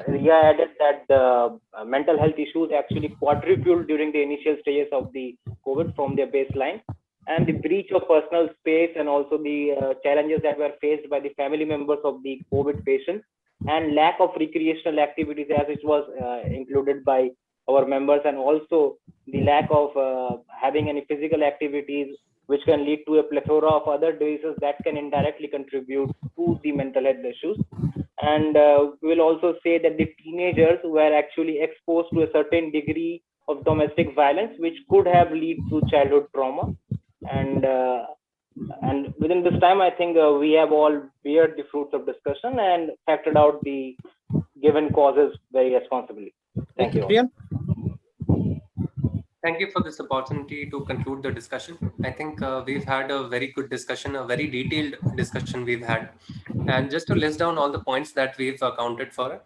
Ria added that the mental health issues actually quadrupled during the initial stages of the COVID from their baseline, and the breach of personal space, and also the challenges that were faced by the family members of the COVID patients, and lack of recreational activities as it was included by our members, and also the lack of having any physical activities, which can lead to a plethora of other diseases that can indirectly contribute to the mental health issues. And we will also say that the teenagers were actually exposed to a certain degree of domestic violence, which could have led to childhood trauma. And within this time, I think we have all beared the fruits of discussion and factored out the given causes very responsibly. Thank you. Priya? Thank you for this opportunity to conclude the discussion. I think we've had a very good discussion, a very detailed discussion we've had. And just to list down all the points that we've accounted for.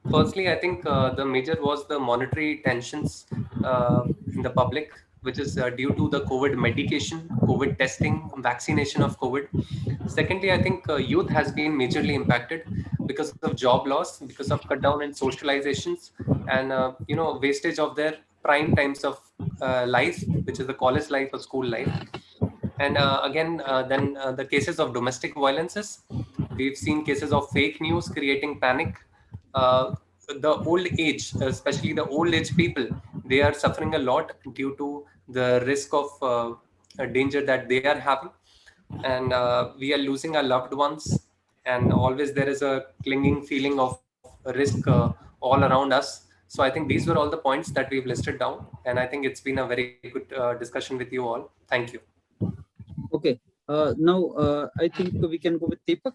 Firstly, I think the major was the monetary tensions in the public, which is due to the COVID medication, COVID testing, vaccination of COVID. Secondly, I think youth has been majorly impacted because of job loss, because of cut down in socializations, and wastage of their prime times of life, which is the college life or school life. And then the cases of domestic violences. We've seen cases of fake news creating panic. The old age, especially the old age people, they are suffering a lot due to the risk of danger that they are having. And we are losing our loved ones. And always there is a clinging feeling of risk all around us. So I think these were all the points that we've listed down. And I think it's been a very good discussion with you all. Thank you. Okay. Now I think we can go with Deepak.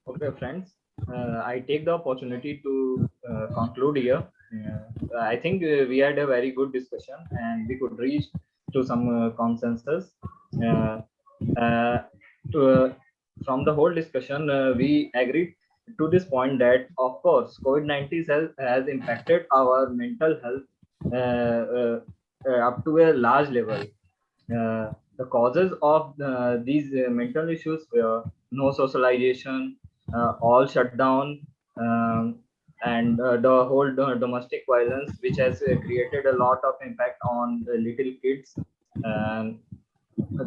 Okay, friends. I take the opportunity to conclude here. I think we had a very good discussion and we could reach to some consensus. From the whole discussion, we agreed to this point that, of course, COVID-19 has impacted our mental health up to a large level. The causes of these mental issues were no socialization, all shut down, and the whole domestic violence, which has created a lot of impact on the little kids, the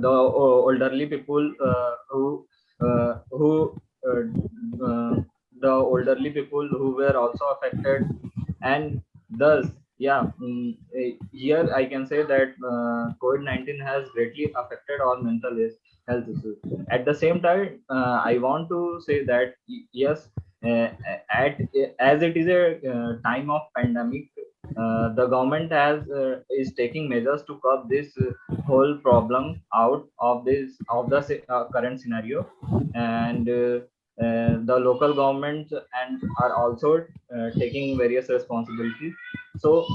elderly people the elderly people who were also affected, and thus here I can say that COVID-19 has greatly affected our mental health issues. At the same time, I want to say that yes, as it is a time of pandemic, the government is taking measures to curb this whole problem out of the current scenario, and the local governments and are also taking various responsibilities. So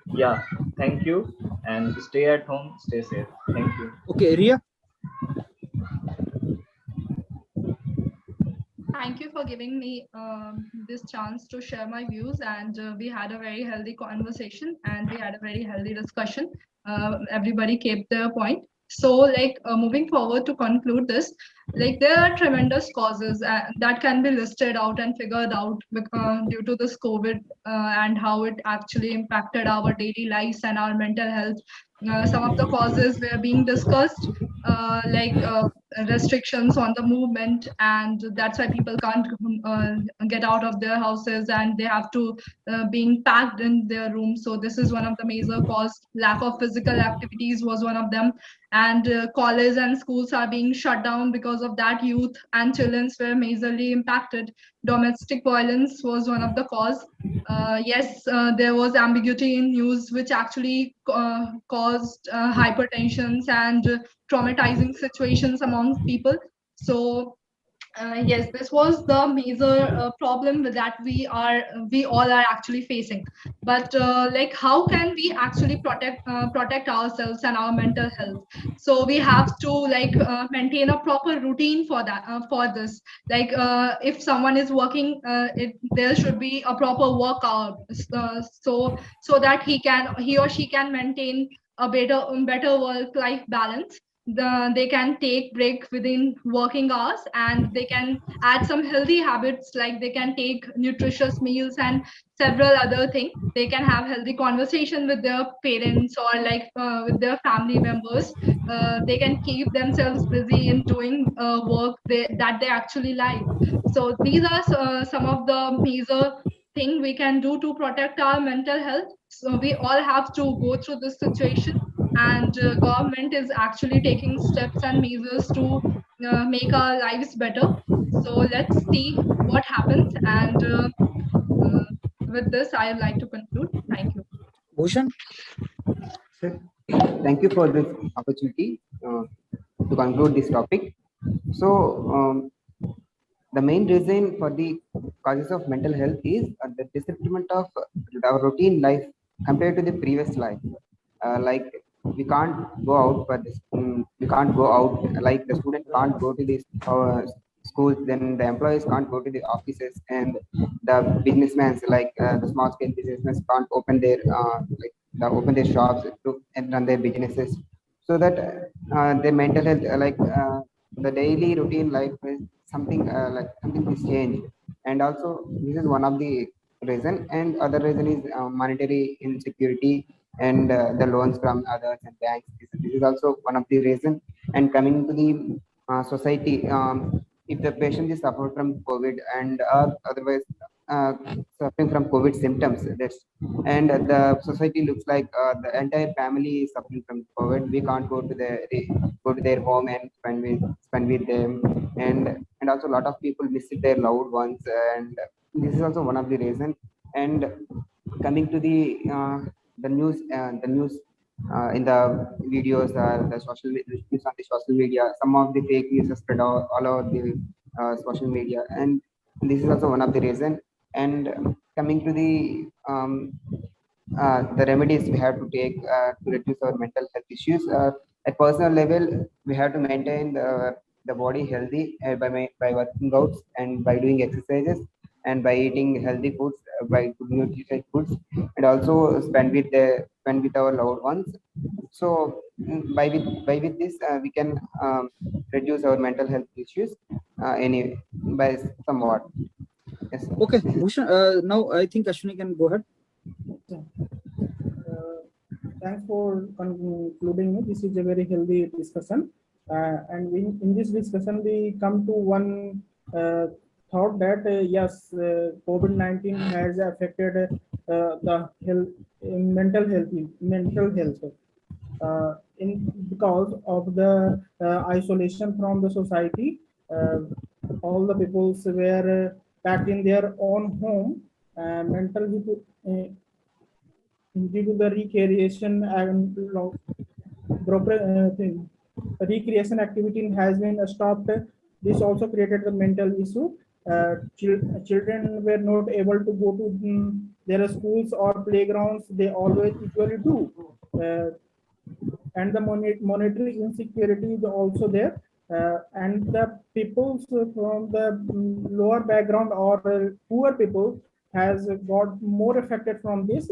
yeah, thank you, and stay at home, stay safe. Thank you. Okay, Ria. Thank you for giving me this chance to share my views, and we had a very healthy conversation and we had a very healthy discussion. Everybody kept their point. So moving forward to conclude this, there are tremendous causes that can be listed out and figured out due to this COVID and how it actually impacted our daily lives and our mental health. Some of the causes were being discussed, restrictions on the movement, and that's why people can't get out of their houses, and they have to being packed in their rooms. So this is one of the major cause. Lack of physical activities was one of them, and colleges and schools are being shut down because of that. Youth and children were majorly impacted. Domestic violence was one of the cause. Yes, there was ambiguity in news, which actually caused hypertensions and traumatizing situations among people. So yes, this was the major problem that we all are actually facing. But like, how can we actually protect ourselves and our mental health? So we have to like maintain a proper routine for that, for this. Like if someone is working, there should be a proper workout, so that he or she can maintain a better work life balance. They can take break within working hours, and they can add some healthy habits, like they can take nutritious meals and several other things. They can have healthy conversation with their parents, or like with their family members. They can keep themselves busy in doing work that they actually like. So these are some of the major thing we can do to protect our mental health. So we all have to go through this situation, and government is actually taking steps and measures to make our lives better. So let's see what happens, and uh, with this I would like to conclude. Thank you. Bhushan? Sir, thank you for this opportunity to conclude this topic. So, the main reason for the causes of mental health is the disruption of our routine life compared to the previous life. Like, we can't go out for this. We can't go out. Like, the student can't go to the schools. Then the employees can't go to the offices, and the businessmen, like the small scale businessmen, can't open their open their shops to and run their businesses. So that their mental health, the daily routine life is something is changed. And also this is one of the reason, and other reason is monetary insecurity and the loans from others and banks. This is also one of the reason. And coming to the society, if the patient is suffered from COVID and otherwise uh, suffering from COVID symptoms, and the society looks like the entire family is suffering from COVID. We can't go to their home and spend with them, and also a lot of people visit their loved ones, and this is also one of the reason. And coming to the news in the videos, the news on the social media, some of the fake news are spread all over the social media, and this is also one of the reason. And coming to the remedies we have to take to reduce our mental health issues. At personal level, we have to maintain the body healthy by working out and by doing exercises and by eating healthy foods, by good nutritious foods, and also spend with our loved ones. So by with this, we can reduce our mental health issues any by somewhat. Yes, sir. Okay, Bhushan, now I think Ashwini can go ahead. Thanks for concluding it. This is a very healthy discussion. And in this discussion, we come to one thought that yes, COVID-19 has affected the health, mental health. Because of the isolation from the society, all the people were back in their own home. Mental due to the recreation and recreation activity has been stopped. This also created the mental issue. Children were not able to go to their schools or playgrounds. They always usually do. And the monetary insecurity is also there. And the people from the lower background or poor people has got more affected from this.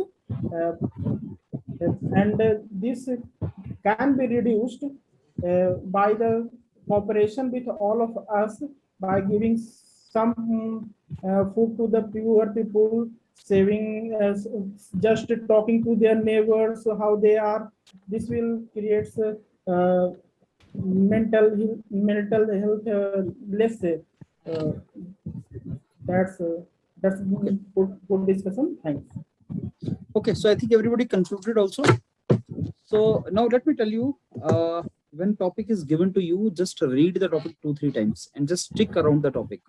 And this can be reduced by the cooperation with all of us, by giving some food to the poor people, saving, just talking to their neighbors how they are. This will create mental health let's say that's good discussion. Thanks. Okay, so I think everybody concluded also. So now let me tell you, when topic is given to you, just read the topic 2-3 times and just stick around the topic.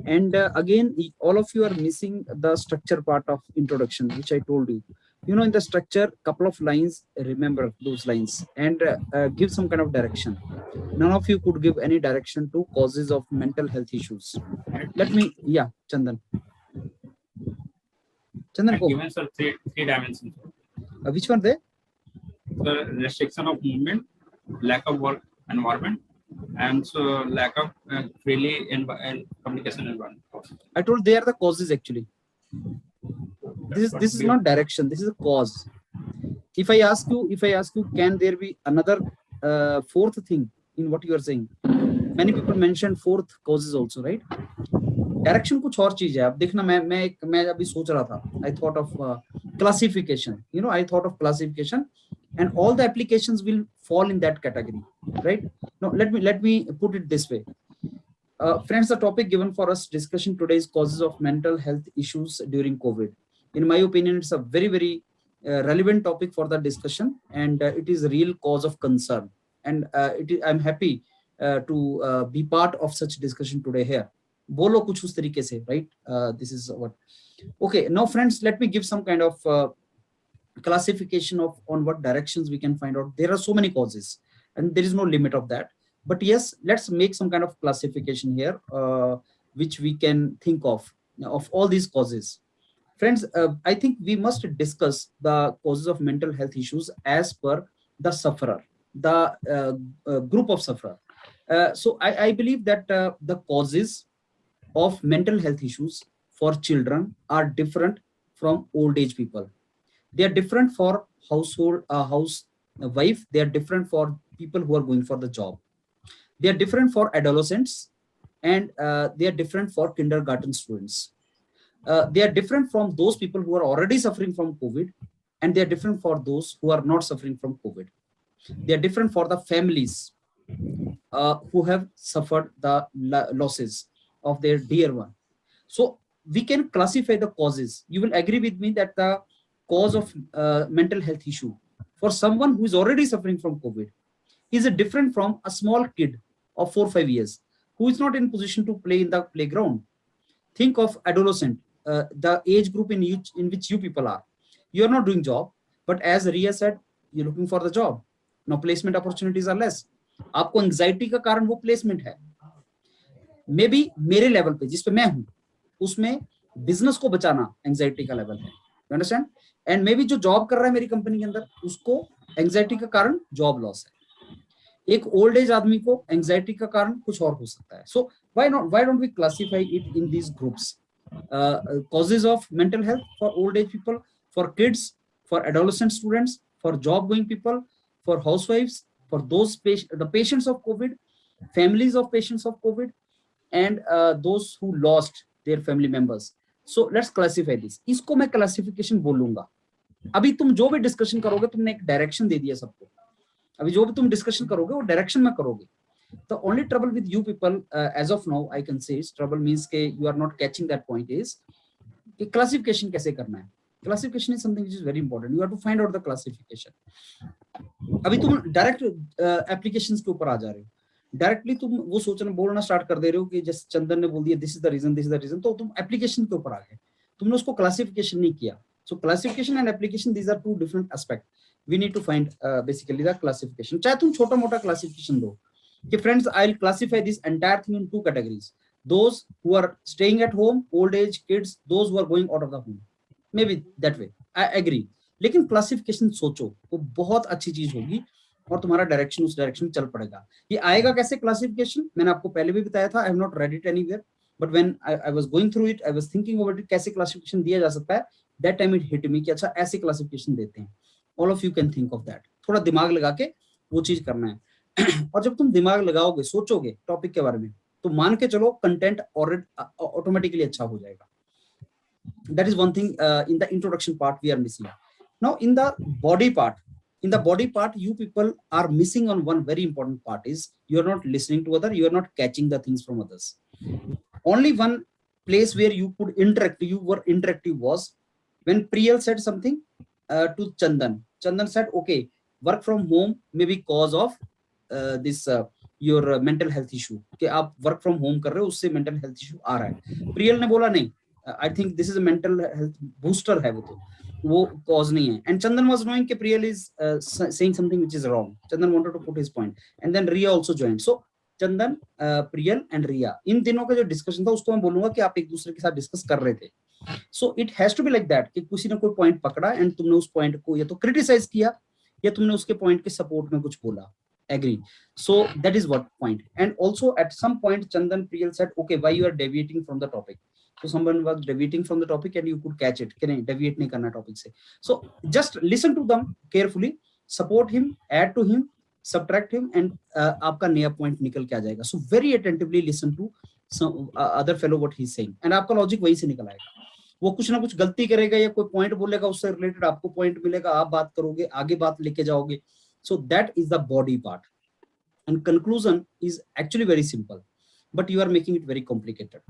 And again, all of you are missing the structure part of introduction, which I told you. You know, in the structure, couple of lines, remember those lines and give some kind of direction. None of you could give any direction to causes of mental health issues. Let me, yeah, Chandan. Chandan, I've go. given sir three dimensions. Which one there? The restriction of movement, lack of work environment, and so lack of freely communication environment. I told they are the causes actually. This is not direction. This is a cause. If I ask you, can there be another fourth thing in what you are saying? Many people mentioned fourth causes also, right? Direction कुछ और चीज है. अब देखना मैं अभी सोच रहा था. I thought of classification. You know, I thought of classification, and all the applications will fall in that category, right? Now let me put it this way. Friends, the topic given for us discussion today is causes of mental health issues during COVID. In my opinion, it's a very relevant topic for the discussion, and it is a real cause of concern. And I'm happy to be part of such discussion today here. बोलो कुछ उस तरीके से, right? This is what. Okay, now friends, let me give some kind of classification of on what directions we can find out. There are so many causes, and there is no limit of that. But yes, let's make some kind of classification here, which we can think of all these causes. Friends, I think we must discuss the causes of mental health issues as per the sufferer, the group of sufferer. So I believe that the causes of mental health issues for children are different from old age people. They are different for housewife. They are different for people who are going for the job. They are different for adolescents, and they are different for kindergarten students. They are different from those people who are already suffering from COVID, and they are different for those who are not suffering from COVID. They are different for the families who have suffered the losses of their dear one. So we can classify the causes. You will agree with me that the cause of mental health issue for someone who is already suffering from COVID is different from a small kid of 4 or 5 years who is not in position to play in the playground. Think of adolescent, the age group in which you people are. You are not doing job, but as Ria said, you're looking for the job. Now placement opportunities are less. आपको anxiety का कारण वो placement है. Maybe मेरे level पे जिस पे मैं हूँ उसमें business को बचाना anxiety का level है. You understand? And maybe जो job कर रहा है मेरी कंपनी के अंदर उसको anxiety का कारण job loss है. एक ओल्ड एज आदमी को एंजाइटी का कारण कुछ और हो सकता है. So why don't we classify it in these groups? Causes of mental health for old age people, for kids, for adolescent students, for job going people, for housewives, for those the patients of COVID, families of patients of COVID, and those who lost their family members. So let's classify this. इसको मैं classification बोलूंगा. अभी तुम जो भी discussion करोगे तुमने एक डायरेक्शन दे दिया सबको. अभी जो भी तुम डिस्कशन करोगे वो डायरेक्शन में करोगे. The only trouble with you people as of now I can say is trouble means के you are not catching that point is कि classification कैसे करना है. Classification is something which is very important. You have to find out the classification. अभी तुम direct applications के ऊपर आ जा रहे हो. डायरेक्टली तुम वो सोचना बोलना स्टार्ट कर दे रहे हो कि जैसे चंदन ने बोल दिया दिस इज द रीजन, तो तुम एप्लीकेशन के ऊपर आ गए. तुमने उसको क्लासिफिकेशन नहीं किया. So classification and application, these are two different aspects. We need to find basically the classification. चाहे तुम छोटा मोटा classification दो कि friends, I'll classify this entire thing in two categories. Those who are staying at home, old age kids, those who are going out of the home. Maybe that way. I agree. लेकिन classification सोचो वो बहुत अच्छी चीज होगी और तुम्हारा direction उस डायरेक्शन में चल पड़ेगा. ये आएगा कैसे क्लासिफिकेशन? मैंने आपको पहले भी बताया था. I have not read it anywhere. But when I was going through it, I was thinking over it. कैसे क्लासिफिकेशन दिया जा सकता है? That time it hit me कि अच्छा ऐसे क्लासिफिकेशन देते हैं. All of you can think of that. थोड़ा दिमाग लगा के वो चीज करना है. और जब तुम दिमाग लगाओगे, सोचोगे टॉपिक के बारे में, तो मान के चलो कंटेंट ऑटोमेटिकली अच्छा हो जाएगा. That is one thing in the introduction part we are missing. Now in the body part, in the body part, you people are missing on one very important part is you are not listening to other, you are not catching the things from others. Only one place where you could interact, you were interactive was when Priyal said something to Chandan. Chandan said, okay, work from home may be cause of this your mental health issue. कि आप work from home कर रहे हो उससे mental health issue आ रहा है. Priyal ने बोला नहीं, I think this is a mental health booster है वो cause नहीं है. And Chandan was knowing कि Priyal is saying something which is wrong. Chandan wanted to put his point, and then Riya also joined. So Chandan, Priyal and Riya, इन तीनों का जो discussion था उसको मैं बोलूंगा कि आप एक दूसरे के साथ डिस्कस कर रहे थे. So it has to be like that कि किसी ने कोई पॉइंट पकड़ा एंड तुमने उस पॉइंट को या तो क्रिटिसाइज किया या तुमने उसके पॉइंट के सपोर्ट में कुछ बोला. Agree. So that is what point. And also at some point Chandan, Priyal said okay why you are deviating from the topic. So someone was deviating from the topic and you could catch it कि नहीं deviate नहीं करना topic से. So just listen to them carefully, support him, add to him, subtract him, and आपका नया point निकल के आ जाएगा. So very attentively listen to some other fellow what he's saying, and आपका लॉजिक वहीं से निकल आएगा. वो कुछ ना कुछ गलती करेगा या कोई पॉइंट बोलेगा उससे रिलेटेड आपको पॉइंट मिलेगा, आप बात करोगे, आगे बात लेके जाओगे. So that is the body part, and conclusion is actually very simple, but you are making it very complicated.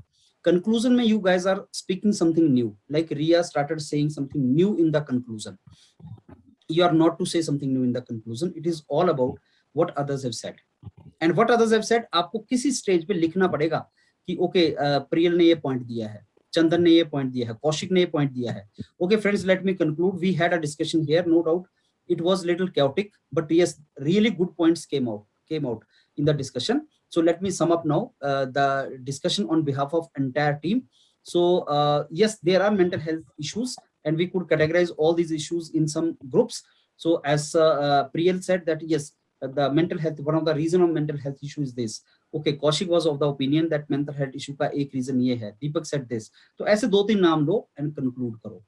Conclusion में you guys are speaking something new, like Riya started saying something new in the conclusion. You are not to say something new in the conclusion. It is all about what others have said, and what others have said आपको किसी stage पे लिखना पड़ेगा कि okay Priyal ने ये point दिया है, चंदन ने ये पॉइंट दिया है, कौशिक ने ये पॉइंट दिया है. Okay friends, let me conclude. We had a discussion here, no doubt it was little chaotic, but yes, really good points came out in the discussion. So let me sum up now the discussion on behalf of entire team. So yes, there are mental health issues and we could categorize all these issues in some groups. So as Priyal said that yes, the mental health, one of the reason of mental health issue is this. Okay, Kaushik was of the opinion that mental health issue का एक reason ये है. Deepak said this. तो ऐसे 2-3 नाम लो and conclude करो.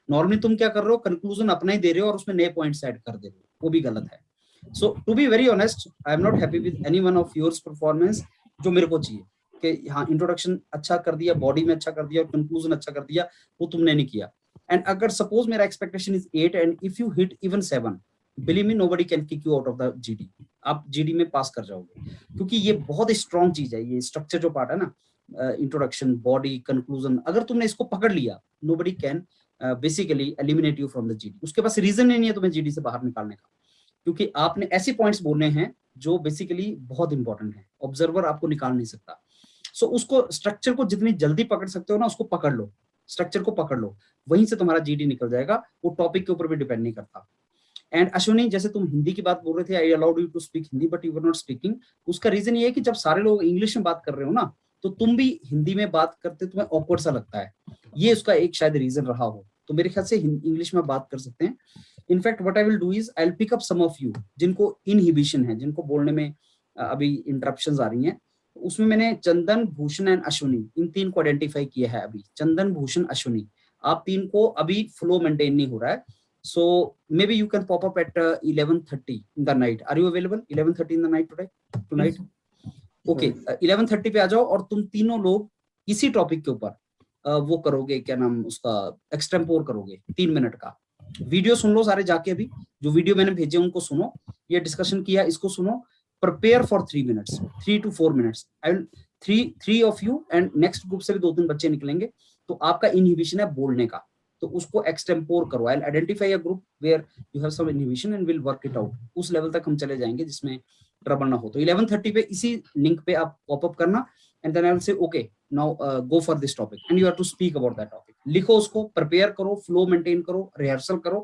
Normally तुम क्या कर रहे हो, कंक्लूजन अपना ही दे रहे हो और उसमें नए पॉइंट्स ऐड कर दे रहे हो, वो भी गलत है. So to be very honest, I am not happy with any one of yours performance. जो मेरे को चाहिए कि हाँ इंट्रोडक्शन अच्छा कर दिया, बॉडी में अच्छा कर दिया और कंक्लूजन अच्छा कर दिया, वो तुमने नहीं किया. एंड अगर सपोज मेरा expectation is 8 and if you hit even 7, believe me nobody can kick you out of the GD. आप जीडी में पास कर जाओगे क्योंकि ये बहुत स्ट्रॉन्ग चीज है. ये स्ट्रक्चर जो पार्ट है ना, इंट्रोडक्शन, बॉडी, कंक्लूजन, अगर तुमने इसको पकड़ लिया, nobody can basically eliminate you from the GD. उसके पास रीजन नहीं है तुम्हें जीडी से बाहर निकालने का, क्योंकि आपने ऐसे पॉइंट्स बोलने हैं जो बेसिकली बहुत इंपॉर्टेंट है. ऑब्जर्वर आपको निकाल नहीं सकता. सो उसको स्ट्रक्चर को जितनी जल्दी पकड़ सकते हो ना, उसको पकड़ लो, स्ट्रक्चर को पकड़ लो, वहीं से तुम्हारा जीडी निकल जाएगा. वो टॉपिक के ऊपर भी डिपेंड नहीं करता. एंड अश्विनी, जैसे तुम हिंदी की बात बोल रहे थे, I allowed you to speak Hindi but you were not speaking. उसका रीजन ये है कि जब सारे लोग इंग्लिश में बात कर रहे हो ना, तो तुम भी हिंदी में बात करते तुम्हें ऑकवर्ड सा लगता है. ये उसका एक शायद रीजन रहा हो. तो मेरे ख्याल से इंग्लिश में बात कर सकते हैं. In fact what I will do is I will pick up some of you जिनको इनहिबिशन है, जिनको बोलने में अभी इंटरप्शंस आ रही हैं. उसमें मैंने चंदन, भूषण एंड अश्विनी, इन 3 को आइडेंटिफाई किया है अभी. चंदन, भूषण, अश्विनी, आप 3 को अभी फ्लो मेंटेन नहीं हो रहा है. So may be you can pop up at 11:30 in the night. Are you available 11:30 in the night tonight? Okay, 11:30 पे आ जाओ और तुम तीनों लोग इसी टॉपिक के ऊपर वो करोगे, क्या नाम उसका, एक्सटेम्पोर करोगे 3 मिनट का. वीडियो सुन लो सारे जाके, अभी जो वीडियो मैंने भेजे उनको सुनो, ये डिस्कशन किया इसको सुनो. Prepare for 3 minutes, 3 to 4 minutes. I will 3 of you and next group से भी 2-3 बच्चे निकलेंगे. तो आपका इनहिबिशन है बोलने का, तो उसको एक्सटेम्पोर करो. I will identify a group where you have some inhibition and will work it out. उस लेवल तक हम चले जाएंगे जिसमें ट्रबल ना हो. तो 11:30 पे इसी लिंक पे आप पॉप अप करना and then I will say okay, now go for this topic and you have to speak about that topic. लिखो उसको, प्रिपेयर करो, फ्लो मेंटेन करो, रिहर्सल करो.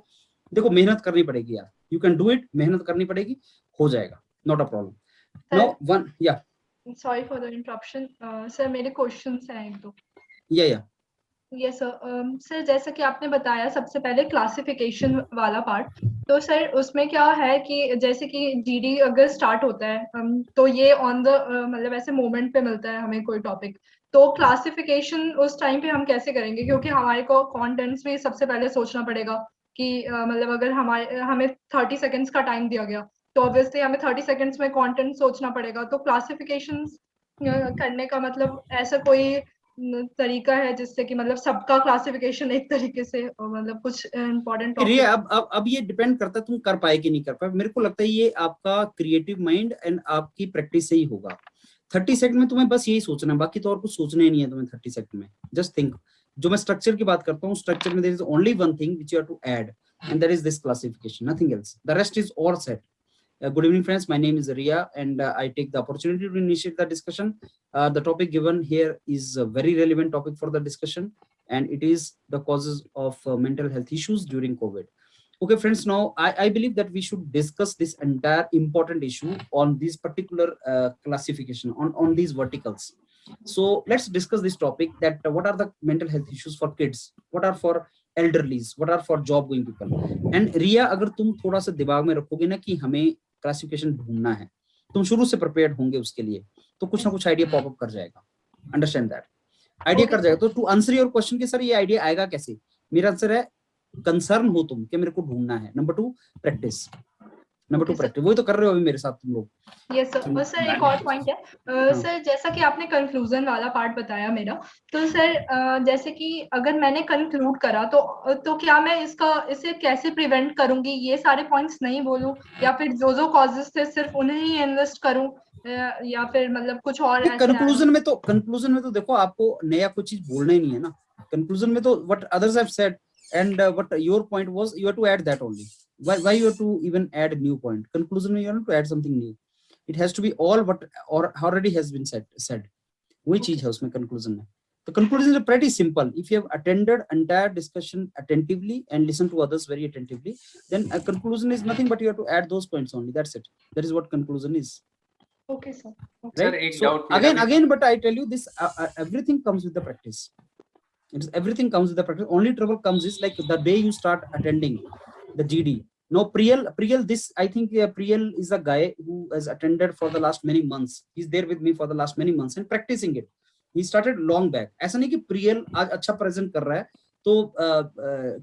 देखो मेहनत करनी पड़ेगी यार, you can do it, मेहनत करनी पड़ेगी, हो जाएगा, not a problem. Now one, yeah. Sorry for the interruption. Sir, मेरे questions हैं एक दो. Yeah. यस सर, जैसा कि आपने बताया सबसे पहले क्लासिफिकेशन वाला पार्ट, तो सर उसमें क्या है कि जैसे कि जीडी अगर स्टार्ट होता है तो ये ऑन द मतलब ऐसे मोमेंट पे मिलता है हमें कोई टॉपिक, तो क्लासिफिकेशन उस टाइम पे हम कैसे करेंगे? क्योंकि हमारे को कंटेंट्स भी सबसे पहले सोचना पड़ेगा कि मतलब अगर हमें 30 सेकेंड्स का टाइम दिया गया तो ऑब्वियसली हमें 30 सेकेंड्स में कंटेंट सोचना पड़ेगा. तो क्लासिफिकेशन करने का मतलब ऐसा कोई तरीका है जिससे कि मतलब सबका क्लासिफिकेशन एक तरीके से मतलब कुछ इम्पोर्टेंट रिया, टॉपिक। अब ये डिपेंड करता है तुम कर पाए कि नहीं कर पाए। मेरे को लगता है ये आपका क्रिएटिव माइंड एंड आपकी प्रैक्टिस से ही होगा। 30 सेकंड में तुम्हें बस यही सोचना है, बाकी तो और कुछ सोचना ही नहीं है तुम्हें 30 सेकंड में। Just think. जो मैं स्ट्रक्चर की बात करता हूँ, स्ट्रक्चर में there is only one thing which you have to add, and that is this classification, nothing else. The rest is all set. Good evening, friends. My name is Ria, and I take the opportunity to initiate the discussion. The topic given here is a very relevant topic for the discussion, and it is the causes of mental health issues during COVID. Okay, friends. Now, I believe that we should discuss this entire important issue on this particular classification, on these verticals. So let's discuss this topic. That what are the mental health issues for kids? What are for elderlies? What are for job going people? And Ria, अगर तुम थोड़ा सा दिमाग में रखोगे ना कि हमें क्लासिफिकेशन ढूंढना है, तुम शुरू से प्रिपेयर्ड होंगे उसके लिए, तो कुछ ना कुछ आइडिया पॉपअप कर जाएगा। Understand that? आइडिया कर जाएगा। तो टू आंसर योर क्वेश्चन कि सर ये आइडिया आएगा कैसे, मेरा आंसर है कंसर्न हो तुम कि मेरे को ढूंढना है। Number 2 practice. Number 2 practice. वही तो कर रहे हो अभी मेरे साथ तुम लोग। Yes sir. और सर एक और पॉइंट है सर, जैसा कि आपने कंक्लूजन वाला पार्ट बताया मेरा, तो सर जैसे कि अगर मैंने कंक्लूड करा तो क्या मैं इसे कैसे प्रिवेंट करूंगी? ये सारे पॉइंट्स नहीं बोलूं, या फिर जो कॉजेस थे सिर्फ उन्हें ही इन्वेस्ट करूं, या फिर मतलब कुछ और ऐसे? कंक्लूजन में तो देखो, आपको नया कुछ चीज बोलना ही नहीं है ना। कंक्लूजन में तो what others have said and what your point was, you have to add that only. Why you have to even add a new point? Conclusion में you have to add something new. It has to be all what or already has been said. वही चीज है उसमें conclusion में। The conclusion is pretty simple. If you have attended entire discussion attentively and listened to others very attentively, then a conclusion is nothing but you have to add those points only. That's it. That is what conclusion is. Okay, sir. Right? Sir, एक so doubt again, but I tell you this, everything comes with the practice. Everything comes with the practice. Only trouble comes is like the day you start attending the GD. No, Priyal, this I think Priyal is a guy who has attended for the last many months. He's there with me for the last many months and practicing it. He started long back. ऐसा नहीं कि Priyal आज अच्छा present कर रहा है तो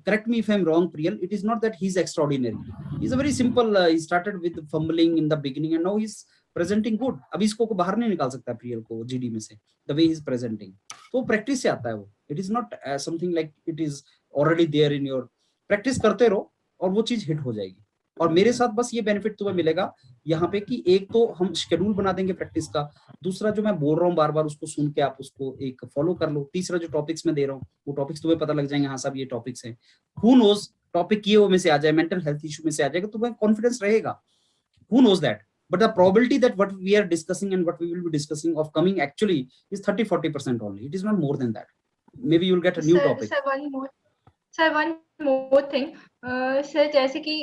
correct me if I'm wrong, Priyal. It is not that he's extraordinary. He's a very simple. He started with fumbling in the beginning and now he's presenting good. अभी इसको बाहर नहीं निकाल सकता Priyal को GD में से, the way he's presenting. तो प्रैक्टिस से आता है वो। It is not something like it is already there in your. Practice करते रहो और वो चीज हिट हो जाएगी। और मेरे साथ बस ये बेनिफिट तुम्हें मिलेगा यहाँ पे कि एक तो हम शेड्यूल बना देंगे प्रैक्टिस का, दूसरा जो मैं बोल रहा हूँ बार बार उसको सुन के आप उसको एक फॉलो कर लो, तीसरा जो टॉपिक्स मैं दे रहा हूँ वो टॉपिक्स तुम्हें पता लग जाएंगे, हाँ साहब ये टॉपिक्स हैं। Who knows टॉपिक ये में से आ जाए, मेंटल हेल्थ इशू में से आ जाएगा, तुम्हें कॉन्फिडेंस रहेगा। Who knows that? But the probability that what we are discussing and what we will be discussing of coming actually is 30-40% only. It is not more than that. Maybe you will get a new topic. Sir, one more thing. Sir, जैसे कि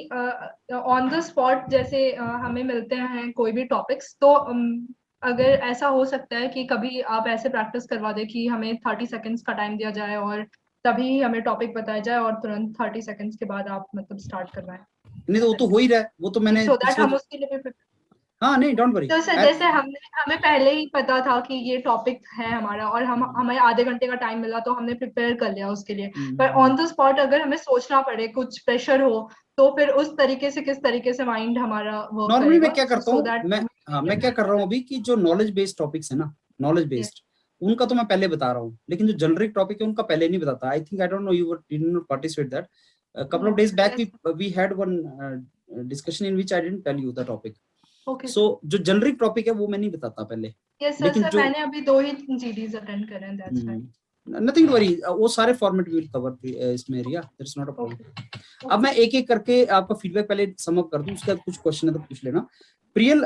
on the spot जैसे हमें मिलते हैं कोई भी topics, तो अगर ऐसा हो सकता है कि कभी आप ऐसे प्रैक्टिस करवा दे कि हमें 30 सेकंड्स का टाइम दिया जाए और तभी हमें टॉपिक बताया जाए और तुरंत 30 सेकंड्स के बाद आप मतलब स्टार्ट करवाएं। नहीं तो वो तो हो ही रहा है, वो तो मैंने so that हम उसके लिए भी। हाँ नहीं, डोंट वरी। तो सर जैसे हमें पहले ही पता था कि ये टॉपिक है हमारा और हमें आधे घंटे का टाइम मिला तो हमने प्रिपेयर कर लिया उसके लिए, पर ऑन द स्पॉट अगर हमें सोचना पड़े, कुछ प्रेशर हो, तो फिर उस तरीके से किस तरीके से माइंड हमारा वर्क करेगा? नॉर्मली मैं क्या करता हूँ, मैं क्या कर रहा हूँ अभी कि जो नॉलेज बेस्ड टॉपिक्स है ना, नॉलेज बेस्ड, उनका तो मैं पहले बता रहा हूँ, लेकिन जो जनरिक टॉपिक है उनका पहले नहीं बताता। I think I don't know you did not participate that. couple of days back we had one discussion in which I didn't tell you the topic. Okay. So जो जनरिक टॉपिक है वो मैं नहीं बताता पहले। Yes sir, sir, मैंने अभी 2 ही GDs attend करे हैं, that's fine. Nothing to worry, वो सारे फॉर्मेट विल कवर इसमें area, that's not a problem. अब मैं एक एक करके आपका फीडबैक पहले सम अप कर दूं, उसके बाद कुछ क्वेश्चन है तो पूछ लेना। प्रियल,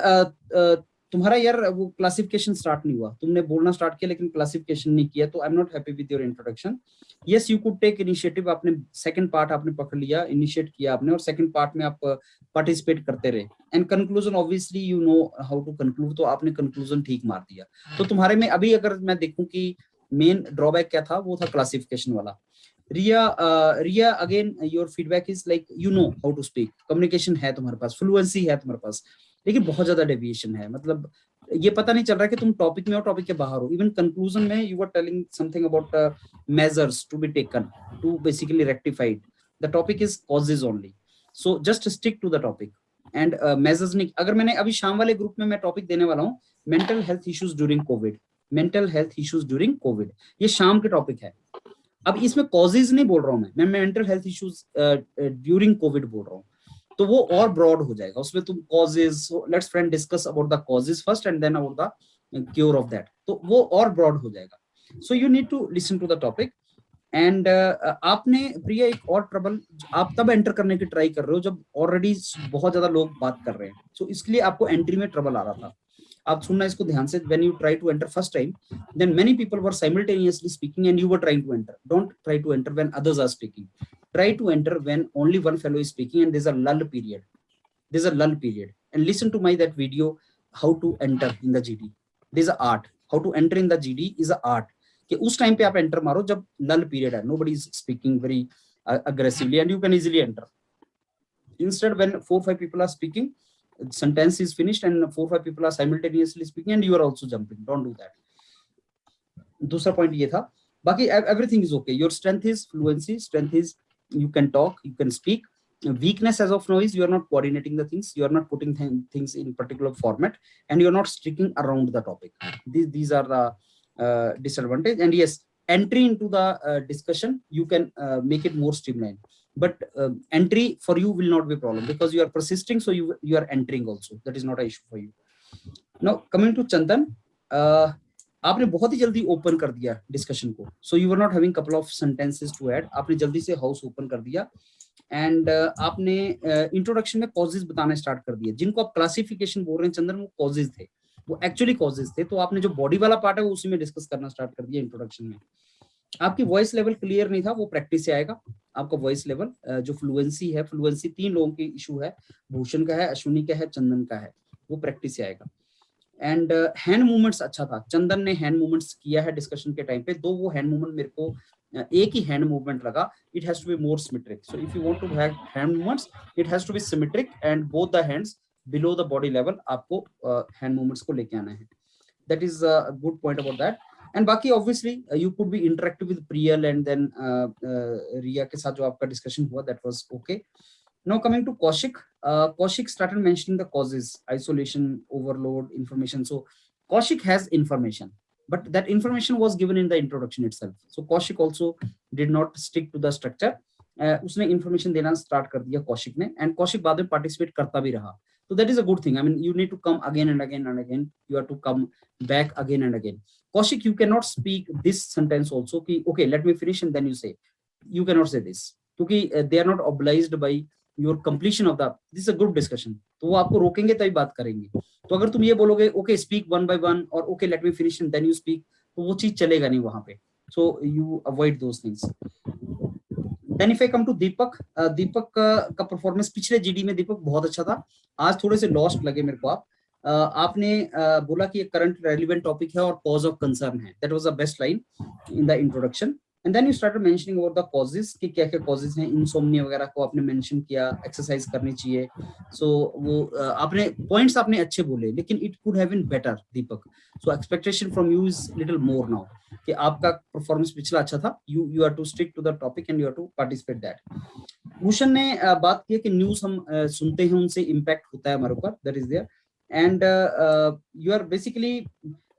तुम्हारा यार वो क्लासिफिकेशन स्टार्ट नहीं हुआ, तुमने बोलना स्टार्ट किया लेकिन क्लासिफिकेशन नहीं किया, तो I am not happy with your introduction. Yes you could take initiative, आपने सेकंड पार्ट आपने पकड़ लिया, इनिशिएट किया आपने, और सेकंड पार्ट में आप पार्टिसिपेट करते रहे, and conclusion obviously you know how to conclude, तो आपने कंक्लूजन ठीक मार दिया। तो तुम्हारे में अभी अगर मैं देखूं कि मेन ड्रॉबैक क्या था, वो था क्लासिफिकेशन वाला। Riya again your feedback is like you know how to speak, communication है तुम्हारे पास, फ्लुएंसी है तुम्हारे पास, लेकिन बहुत ज्यादा डेविएशन है, मतलब ये पता नहीं चल रहा है कि तुम टॉपिक में हो टॉपिक के बाहर हो। इवन कंक्लूजन में you are telling something about measures to be taken to basically rectified, the topic is causes only, so just stick to the topic and measures नहीं। अगर मैंने अभी शाम वाले ग्रुप में मैं टॉपिक देने वाला हूँ mental health issues during Covid, mental health issues during Covid, ये शाम के टॉपिक है। अब इसमें कॉजेज नहीं बोल रहा हूं मैं mental health issues during Covid बोल रहा हूँ, तो वो और ब्रॉड हो जाएगा। उसमें तुम causes, let's friend discuss about the causes first and then about the cure of that, तो वो और ब्रॉड हो जाएगा। So you need to listen to the topic. And आपने प्रिया एक और ट्रबल आप तब एंटर करने की ट्राई कर रहे हो जब ऑलरेडी बहुत ज्यादा लोग बात कर रहे हैं, सो इसलिए आपको एंट्री में ट्रबल आ रहा था। आप सुनना इसको ध्यान से, when you try to enter first time, then many people were simultaneously speaking and you were trying to enter. Don't try to enter when others are speaking. Try to enter when only one fellow is speaking and there's a lull period. There's a lull period. And listen to my that video, how to enter in the GD. There's a art. How to enter in the GD is a art. कि उस time पे आप enter मारो जब lull period है, nobody is speaking very aggressively and you can easily enter. Instead, when 4-5 people are speaking, sentence is finished and 4-5 people are simultaneously speaking and you are also jumping. Don't do that. दूसरा point ये था। बाकी everything is okay. Your strength is fluency, strength is you can talk, you can speak. Weakness as of now is you are not coordinating the things, you are not putting things in particular format, and you are not sticking around the topic. These are the disadvantage. And yes, entry into the discussion, you can make it more streamlined, but entry for you will not be a problem because you are persisting, so you are entering also. That is not an issue for you. Now coming to Chandan, आपने बहुत ही जल्दी open कर दिया discussion को, so you were not having couple of sentences to add, आपने जल्दी से house open कर दिया एंड आपने इंट्रोडक्शन में कॉजेज बताना स्टार्ट कर दिया। जिनको आप क्लासिफिकेशन बोल रहे हैं चंदन, वो कॉजेज थे, वो एक्चुअली कॉजेज थे। तो आपने जो बॉडी वाला पार्ट है वो उसी में डिस्कस करना स्टार्ट कर दिया इंट्रोडक्शन में। आपकी वॉइस लेवल क्लियर नहीं था, वो प्रैक्टिस से आएगा। आपका वॉइस लेवल जो फ्लुएंसी है, फ्लुएंसी 3 लोगों की इशू है, भूषण का है, अश्विनी का है, चंदन का है, वो प्रैक्टिस से आएगा। एंड हैंड मूवमेंट्स अच्छा था, चंदन ने हैंड मूवमेंट्स किया है डिस्कशन के टाइम पे, तो वो हैंड मूवमेंट मेरे को एक ही हैंड मूवमेंट लगा। It has to be more symmetric, so if you want to have hand movements it has to be symmetric and both the hands below the body level, आपको hand movements को लेके आना है। That is a good point about that. And बाकी obviously you could be interactive with Priyal and then Riya के साथ जो आपका डिस्कशन हुआ, that was okay. Now coming to Kaushik, Kaushik started mentioning the causes, isolation, overload, information. So Kaushik has information, but that information was given in the introduction itself. So Kaushik also did not stick to the structure. उसने information देना start कर दिया Kaushik ने, and Kaushik बाद में participate करता भी रहा. So that is a good thing. I mean, you need to come again and again and again. You have to come back again and again. Kaushik, you cannot speak this sentence also कि okay, let me finish and then you say. You cannot say this क्योंकि they are not obliged by your completion of the, this is a group discussion, तो वो आपको रोकेंगे तभी बात करेंगे। तो अगर तुम ये बोलोगे okay speak one by one और okay let me finish and then you speak, तो वो चीज चलेगा नहीं वहां पे। so you avoid those things. Then if I come to दीपक, दीपक का परफॉर्मेंस पिछले जीडी में दीपक बहुत अच्छा था, आज थोड़े से लॉस्ट लगे मेरे को आप। आपने बोला कि करंट रेलिवेंट टॉपिक है और कॉज ऑफ कंसर्न है, that was the best line in the introduction. And then you started mentioning about the causes कि क्या क्या कॉजेस हैं, इंसोम्निया वगैरह को आपने मेंशन किया, एक्सरसाइज करनी चाहिए। सो वो आपने पॉइंट्स आपने अच्छे बोले, लेकिन it could have been better Deepak. So expectation from you is little more now कि आपका परफॉर्मेंस पिछला अच्छा था, you are to stick to the topic and you are to participate that. Bhushan ने बात की कि न्यूज हम सुनते हैं, उनसे इम्पैक्ट होता है हमारे ऊपर, that is there. And you are basically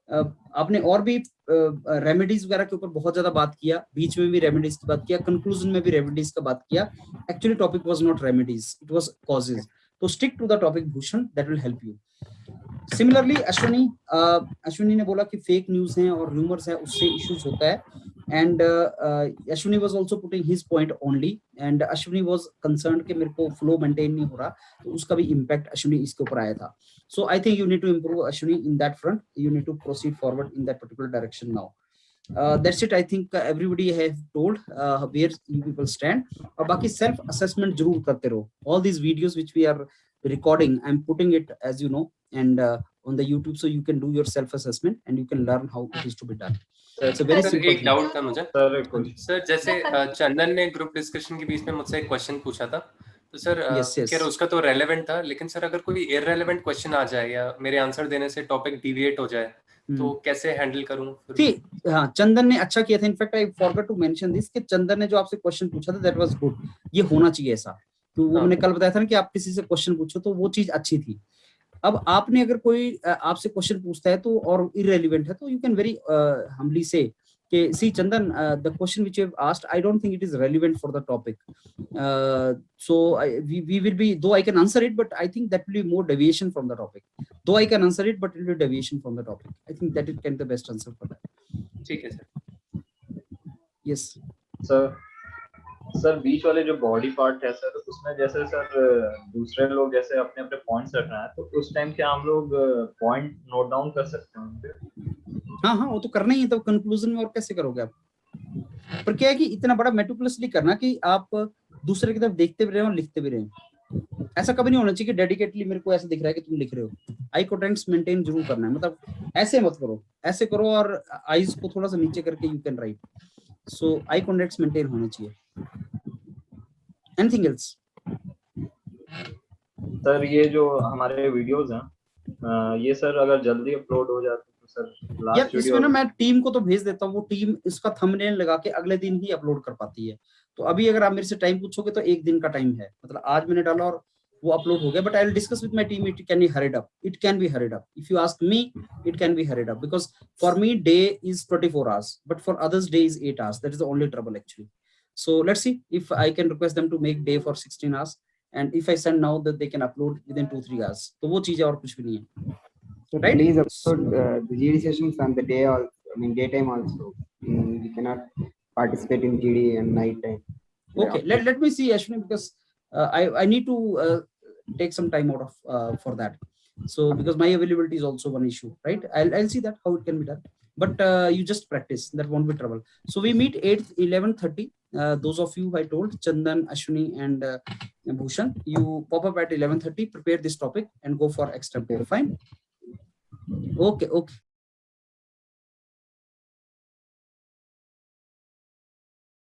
आपने और भी रेमेडीज वगैरह के ऊपर बहुत ज्यादा बात किया, बीच में भी रेमेडीज की बात किया, कंक्लूजन में भी रेमेडीज का बात किया। Actually topic was not remedies, it was causes. तो stick to the topic Bhushan, that will help you. Similarly Ashwini ने बोला कि फेक न्यूज हैं और रूमर्स है, उससे इश्यूज होता है। And Ashwini was also putting his point only, and Ashwini was concerned कि मेरे को फ्लो मेंटेन नहीं हो रहा, तो उसका भी इम्पैक्ट अश्विनी इसके ऊपर आया था। So I think you need to improve Ashwini in that front. You need to proceed forward in that particular direction now. That's it. I think everybody have told where you people stand. और बाकी self assessment जरूर करते रहो. All these videos which we are recording, I'm putting it as you know and on the YouTube, so you can do your self assessment and you can learn how it is to be done. It's a very simple एक doubt था मुझे sir, जैसे चंदन ने group discussion के बीच में मुझसे एक question पूछा था, तो सर खैर उसका तो रेलेवेंट था, लेकिन सर अगर कोई इररेलेवेंट क्वेश्चन आ जाए या मेरे आंसर देने से टॉपिक डिविएट हो जाए, तो कैसे हैंडल करूं? ठीक, हाँ चंदन ने अच्छा किया था। In fact I forgot to mention this कि चंदन ने जो आपसे क्वेश्चन पूछा था, दैट वाज गुड। ये होना चाहिए ऐसा, तो वो मैंने कल बताया था ना कि आप किसी से क्वेश्चन पूछो, तो वो चीज अच्छी थी। अब आपने अगर कोई आपसे क्वेश्चन पूछता है तो और इररेलेवेंट है तो यू कैन वेरी हम्बली से कि see Chandan the question which you have asked I don't think it is relevant for the topic, so we will be, though I can answer it, but I think that will be more deviation from the topic. Though I can answer it, but it will be deviation from the topic. I think that it can be the best answer for that. ठीक है sir. Yes. Sir बीच वाले जो body part है sir, उसमें जैसे sir दूसरे लोग जैसे अपने अपने पॉइंट्स रख रहे हैं, तो उस टाइम क्या हम लोग पॉइंट नोट डाउन कर सकते हैं उनके? हाँ हाँ, वो तो करना ही है, तो कंक्लूजन में और कैसे करोगे आप? पर क्या है कि इतना बड़ा मेटिकुलसली करना कि आप दूसरे की तरफ देखते भी रहे और लिखते भी रहे। ऐसा कभी नहीं होना चाहिए कि डेडिकेटली मेरे को ऐसा दिख रहा है कि तुम लिख रहे हो। आई कोटेंट्स मेंटेन जरूर करना है, मतलब ऐसे मत करो, ऐसे करो और आईज को थोड़ा सा नीचे करके you can write. So I contacts maintain होने चाहिए। Anything else? सर ये जो हमारे वीडियोस हैं ये सर अगर जल्दी अपलोड हो जाते तो सर यार इसमें ना मैं टीम को तो भेज देता हूँ, वो टीम इसका थंबनेल लगा के अगले दिन ही अपलोड कर पाती है। तो अभी अगर आप मेरे से टाइम पूछोगे तो एक दिन का टाइम है, मतलब आज मैंने डाला और वो अपलोड हो गया, but I will discuss with my team, it can be horrid up, it can be horrid up. If you ask me it can be horrid up because for me day is 24 hours, but for others day is 8 hours. That is the only trouble actually. So let's see if I can request them to make day for 16 hours, and if I send now that they can upload within 2-3 hours. तो वो चीज़ और कुछ भी नहीं है। So Right? please upload the GD sessions on the day, or I mean daytime also. We cannot participate in GD and night time. Okay, let me see Ashwini, because I need to take some time out of for that. So because my availability is also one issue, right? I'll see that how it can be done. But you just practice, that won't be trouble. So we meet 11:30. Those of you I told, Chandan, Ashwini, and Bhushan, you pop up at 11:30. Prepare this topic and go for extra pair. Fine. Okay.